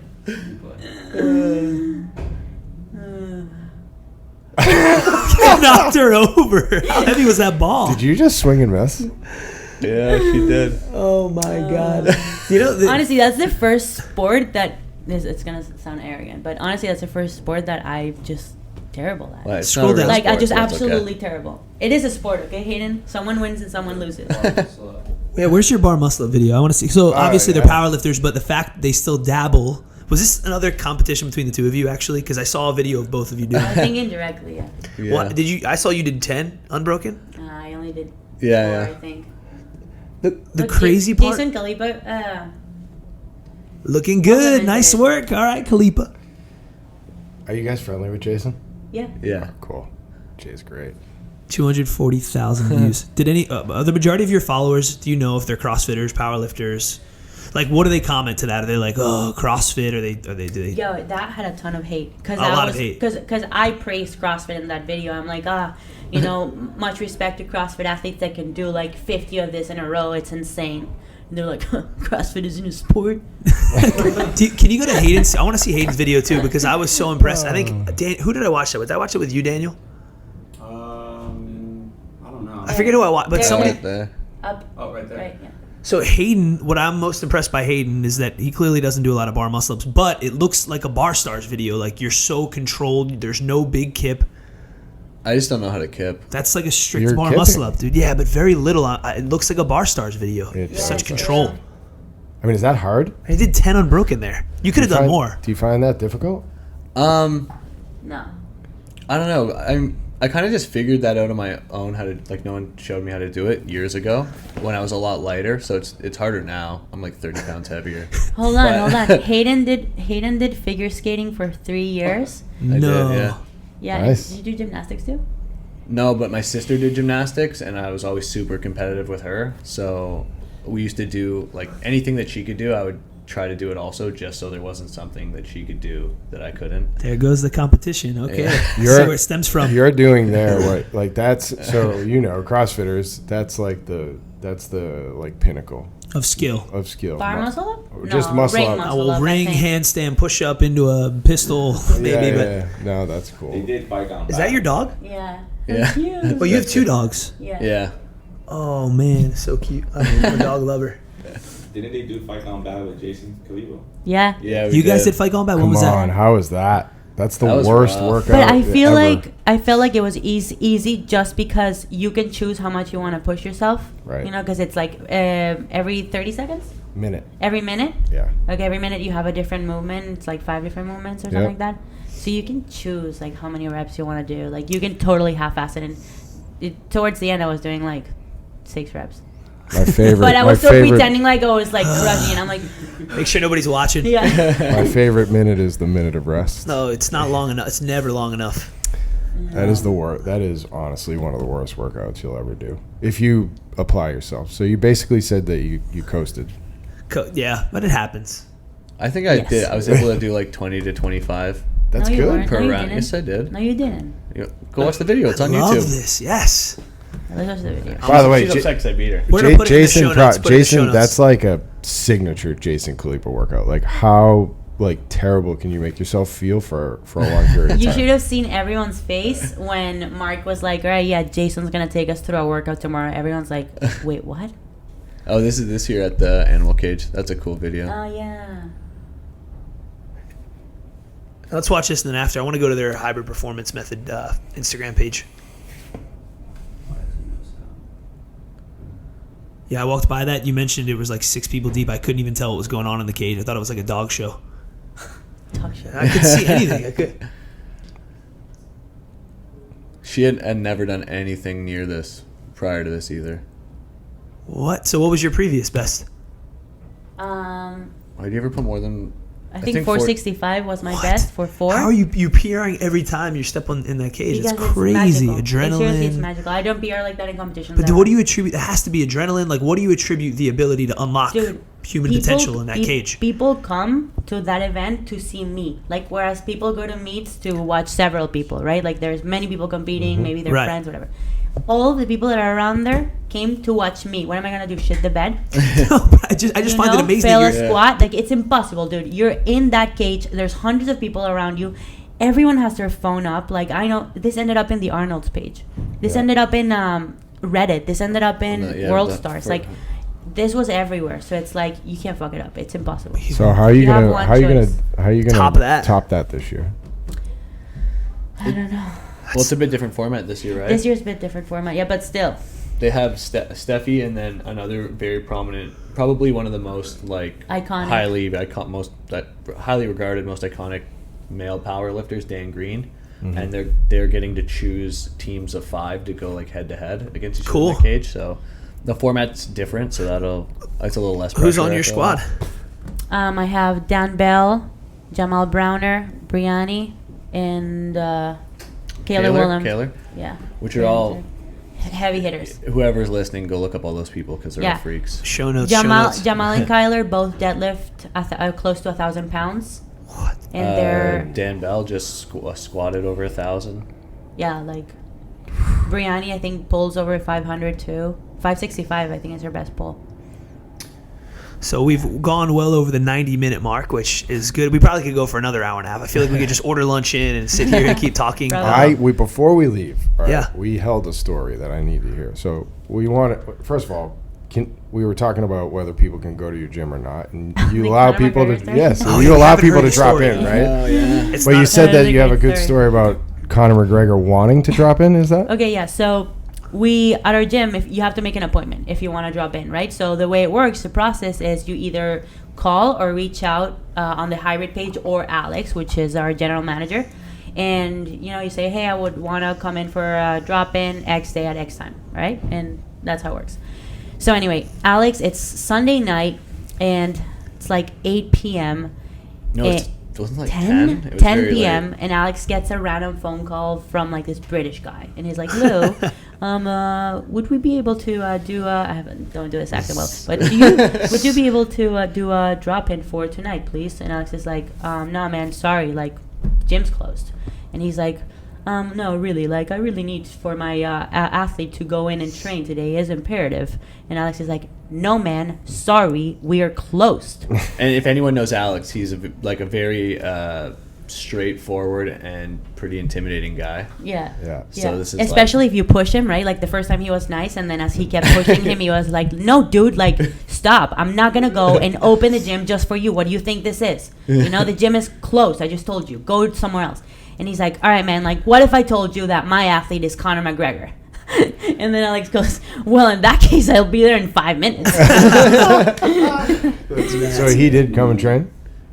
Knocked her over. How heavy was that ball? Did you just swing and miss? Yeah, she did. Oh my god! Honestly, that's the first sport that it's gonna sound arrogant, but honestly, that's the first sport that I just terrible at. Well, it's Scroll not a real down. Like, I sport, just so it's okay. absolutely terrible. It is a sport, okay, Hayden? Someone wins and someone loses. Yeah, where's your bar muscle up video? I want to see. So obviously yeah. they're powerlifters, but the fact they still dabble. Was this another competition between the two of you actually? Because I saw a video of both of you doing. I think indirectly, yeah. Yeah. What did you? I saw you did 10 unbroken. I only did Yeah, 4, yeah. I think. The But crazy part. Jason Kalipa, Looking good. Complimented. Nice work. All right, Kalipa. Are you guys friendly with Jason? yeah. Yeah. Cool. Jay's great. 240,000 views. Did any the majority of your followers? Do you know if they're CrossFitters, powerlifters? Like, what do they comment to that? Are they like, oh, CrossFit? Or do they? Yo, that had a ton of hate. A lot of hate. Because I praised CrossFit in that video. I'm like, much respect to CrossFit athletes that can do like 50 of this in a row. It's insane. And they're like, CrossFit isn't a sport. Can you go to Hayden's? I want to see Hayden's video too because I was so impressed. I think, who did I watch that with? Did I watch it with you, Daniel? I don't know. I forget who I watched, but somebody. Right there. Up. Oh, right there. Right, yeah. So Hayden, what I'm most impressed by Hayden is that he clearly doesn't do a lot of bar muscle ups, but it looks like a Bar Stars video. Like you're so controlled. There's no big kip. I just don't know how to kip. That's like a strict You're bar kipping. muscle up, dude. Yeah, but very little. It looks like a Bar Stars video. It's Such like- control. I mean, is that hard? He did 10 unbroken there. You could have done more. Do you find that difficult? No. I don't know. I kind of just figured that out on my own how to, like, no one showed me how to do it years ago when I was a lot lighter, so it's harder now. I'm like 30 pounds heavier. Hold on. Hayden did figure skating for 3 years. I No. did, yeah. Yeah. Nice. Did you do gymnastics too? No, but my sister did gymnastics, and I was always super competitive with her, so we used to do, like, anything that she could do, I would try to do it also, just so there wasn't something that she could do that I couldn't. There goes the competition. Okay. Yeah. See where it stems from. You're doing there what like that's so CrossFitters. That's the like pinnacle Of skill. of skill. Bar Mu- muscle up? or just No, muscle ring up. I muscle will up, ring, think. handstand, push up into a pistol, maybe. Yeah. No, that's They cool. did fight on. But is that your dog? Yeah. Yeah. Cute. Oh, you have 2 dogs. Yeah. Yeah. Oh man, so cute. I'm a dog lover. Didn't they do fight on bad with Jason Kalibo? Yeah. Yeah, we You guys did Fight Gone By. When Come was on, that? how is that? That's the That was worst rough. workout. But I feel ever. like it was easy just because you can choose how much you want to push yourself. Right. You know, because it's like every 30 seconds, minute. every minute. Yeah. Like every minute you have a different movement. It's like 5 different movements or something Yep. like that. So you can choose like how many reps you want to do. Like you can totally half-ass it. And towards the end, I was doing like 6 reps. My favorite. But I was my still favorite, pretending like I was like crushing, and I'm like, Make sure nobody's watching. yeah. My favorite minute is the minute of rest. No, it's not long enough. It's never long enough. That is the worst. That is honestly one of the worst workouts you'll ever do if you apply yourself. So you basically said that you coasted. Yeah, but it happens. I think I Yes. did. I was able to do like 20 to 25 That's No, you good. weren't. per No, you round. didn't. Yes, I did. No, you didn't. Go watch the video. It's on Love YouTube. this. Yes. Let's watch the video. By the way, she's upset 'cause I beat her. We're gonna put it in the Jason, show notes. Put it in the show Jason, notes. that's like a signature Jason Kalipa workout. Like how like terrible can you make yourself feel for a long period of You time? should have seen everyone's face when Mark was like, all right, yeah, Jason's going to take us through our workout tomorrow. Everyone's like, wait, what? Oh, this is this year at the animal cage. That's a cool video. Oh, yeah. Let's watch this and then after. I want to go to their hybrid performance method Instagram page. Yeah, I walked by that. You mentioned it was like 6 people deep. I couldn't even tell what was going on in the cage. I thought it was like a dog show. Talk shit. I could see anything. I could. She had never done anything near this prior to this either. What? So what was your previous best? Why do you ever put more than? I think 465 was my What? best for 4. How are you PRing every time you step in that cage? Because It's crazy. magical. Seriously, it's Adrenaline. magical. I don't PR like that in competitions. But what do you attribute? It has to be adrenaline. Like, what do you attribute the ability to unlock Dude, human potential in that cage? People come to that event to see me. Like, whereas people go to meets to watch several people, right? Like, there's many people competing, maybe they're Right. friends, whatever. All the people that are around there came to watch me. What am I going to do? Shit the bed? No, but I just You find it know, amazing. fail that a you're- squat. Like, it's impossible, dude. You're in that cage. There's hundreds of people around you. Everyone has their phone up. Like, I know this ended up in the Arnold's page. This Yeah. ended up in Reddit. This ended up in Yeah, World that- Stars. for- Like, this was everywhere. So it's like you can't fuck it up. It's impossible. So how are you You have gonna one how are you gonna choice. Top that. top that this year? I don't know. Well, it's a bit different format this year, right? This year's a bit different format. Yeah, but still. They have Stefi and then another very prominent, probably one of the most like Iconic. highly regarded, most iconic male power lifters, Dan Green, Mm-hmm. and they're getting to choose teams of 5 to go like head to head against each Cool. other in the cage. So the format's different, so it's a little less. Who's pressure, on I your feel squad? like. I have Dan Bell, Jamal Browner, Brianni, and Kayla Willem. Kaylor, Yeah. which are all heavy hitters. Whoever's listening, go look up all those people because they're all freaks. Show notes. Jamal and Kyler both deadlift close to 1,000 pounds. What? And they're Dan Bell just squatted over 1,000. yeah, like Brianni I think pulls over 500 too. 565 I think is her best pull. So we've gone well over the 90-minute mark, which is good. We probably could go for another hour and a half. I feel like we could just order lunch in and sit here and keep talking. Before we leave, Yeah. we held a story that I need to hear. So we want to, first of all, we were talking about whether people can go to your gym or not, and you allow Conor people to McGregor story? yes, Oh, you yeah, I allow haven't people heard to the drop story. in, right? Oh yeah. It's But you not- said that Another you have a great good story. story about Conor McGregor wanting to drop in. Is that? Okay, yeah. So we at our gym, if you have to make an appointment if you want to drop in, right? So the way it works, the process is you either call or reach out on the hybrid page or Alex, which is our general manager, and you say, hey, I would want to come in for a drop in X day at X time, right? And that's how it works. So anyway, Alex, it's Sunday night and it's like 8 p.m. No, it wasn't like 10. It was 10 very p.m. late. and Alex gets a random phone call from like this British guy, and he's like, "Lou, would we be able to do don't do this accent well, but would you be able to do a drop in for tonight, please?" And Alex is like, "No, man, sorry, like gym's closed," and he's like, "No, really, like I really need for my athlete to go in and train today is imperative," and Alex is like, "No, man, sorry, we are closed." And if anyone knows Alex, he's a very straightforward and pretty intimidating guy. Yeah. Yeah. So this is especially if you push him, right? Like the first time he was nice, and then as he kept pushing him, he was like, "No, dude, like stop! I'm not gonna go and open the gym just for you. What do you think this is? The gym is closed. I just told you, go somewhere else." And he's like, "All right, man. Like, what if I told you that my athlete is Conor McGregor?" And then Alex goes, "Well, in that case, I'll be there in 5 minutes." So he did come and train.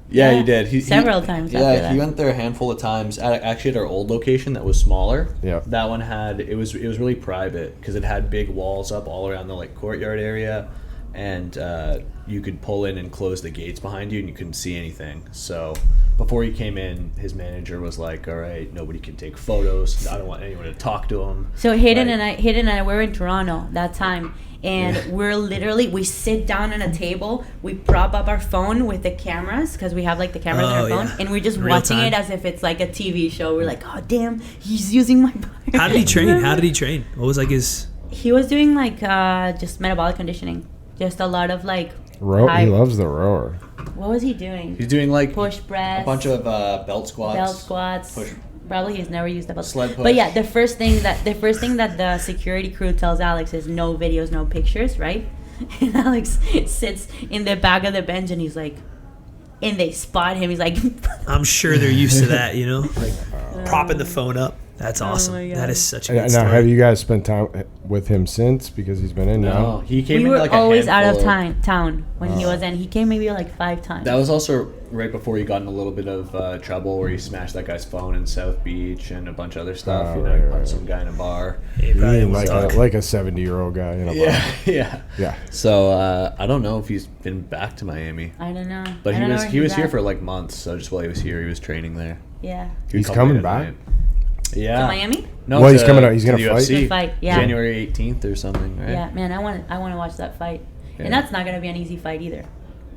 Yeah, Yeah, he did. several times Yeah, after he that. went there a handful of times. Actually, at our old location that was smaller. Yeah. That one it was really private because it had big walls up all around the courtyard area, and you could pull in and close the gates behind you, and you couldn't see anything. So before he came in, his manager was like, "All right, nobody can take photos. I don't want anyone to talk to him." So Hayden Right. and I were in Toronto that time, and we sit down on a table, we prop up our phone with the cameras because we have like the cameras on our phone, yeah. and we're just Real watching time. it as if it's like a TV show. We're like, "Oh damn, he's using my bar." How did he train? What was like his? He was doing like just metabolic conditioning, just a lot of like. He loves the rower. What was he doing? He's doing Push press, a bunch of belt squats. belt squats. Push. Probably he's never used a belt. Sled push. But yeah, the first thing that the security crew tells Alex is no videos, no pictures, right? And Alex sits in the back of the bench, and he's like, and they spot him. He's like, I'm sure they're used to that, like propping the phone up. That's awesome. my God. That is such a good Now, story. have you guys spent time with him since? Because he's been in No, now. he came we in were like always a out of handful town when he was in. He came maybe like 5 times. That was also right before he got in a little bit of trouble where he smashed that guy's phone in South Beach and a bunch of other stuff. Oh, He right, punched right. some guy in a bar. He probably Being was like a 70-year-old guy in a bar. Yeah. Yeah. So I don't know if he's been back to Miami, I don't know. but I don't know he where was he's here at. for like months. So just while he was here, he was training there. Yeah. He would He's come coming in at back? night. Yeah. To Miami? No, Well, he's coming out. He's to gonna the fight? UFC. To fight, yeah. January 18th or something, right? Yeah, man, I want to watch that fight. Yeah. And that's not going to be an easy fight either.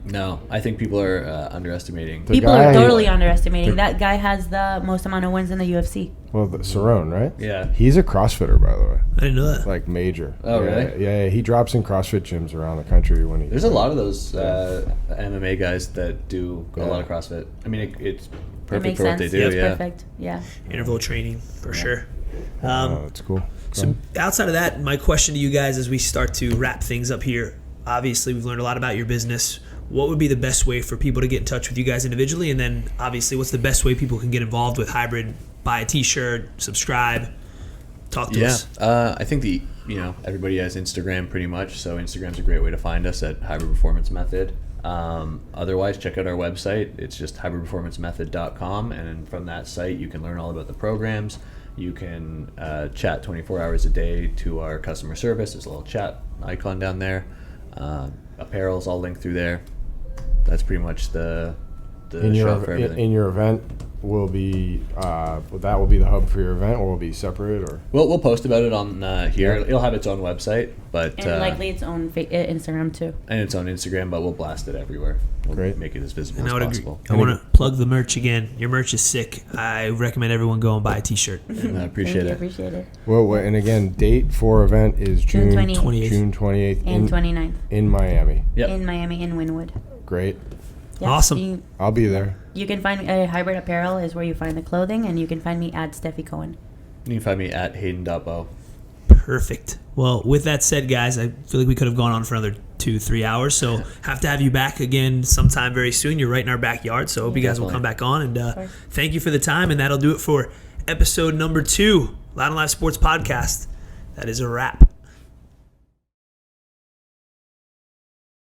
No, I think people are underestimating. The People guy- are totally underestimating. the- That guy has the most amount of wins in the UFC. Well, Cerrone, right? Yeah. He's a CrossFitter, by the way. I didn't know that. Like major. Oh, yeah, really? Yeah. He drops in CrossFit gyms around the country when he. There's a lot of those MMA guys that do a lot of CrossFit. I mean, it's It perfect makes for sense. what they do. It's Yeah. perfect. Yeah. Interval training for sure. Oh, that's cool. So outside of that, my question to you guys as we start to wrap things up here, obviously we've learned a lot about your business. What would be the best way for people to get in touch with you guys individually? And then obviously what's the best way people can get involved with Hybrid? Buy a t-shirt, subscribe, talk to us. I think everybody has Instagram pretty much, so Instagram's a great way to find us at Hybrid Performance Method. Otherwise, check out our website. It's just hybridperformancemethod.com, and from that site you can learn all about the programs. You can chat 24 hours a day to our customer service. There's a little chat icon down there. Apparel's all linked through there. That's pretty much the in shop for everything. your event will be that will be the hub for your event, or will it be separate, or? We'll post about it on here. Yeah. It'll have its own website, but And likely its own Instagram too. and its own Instagram, but we'll blast it everywhere. We'll Great. make it as visible And I as would possible. agree. I want to plug the merch again. Your merch is sick. I recommend everyone go and buy a T-shirt. And I appreciate Thank you, it. appreciate it. Well, and again, date for event is June June 28th. June 28th And 29th in Miami. Yep. in Miami, in Wynwood. Great. Yeah, Awesome. I'll be there. You can find me, Hybrid Apparel is where you find the clothing, and you can find me at Stefi Cohen. You can find me at Hayden.Bowe. Perfect. Well, with that said, guys, I feel like we could have gone on for another 2-3 hours. So have to have you back again sometime very soon. You're right in our backyard, so I hope you guys will come back on. And thank you for the time. And that'll do it for episode number 2, Loud and Live Sports Podcast. That is a wrap.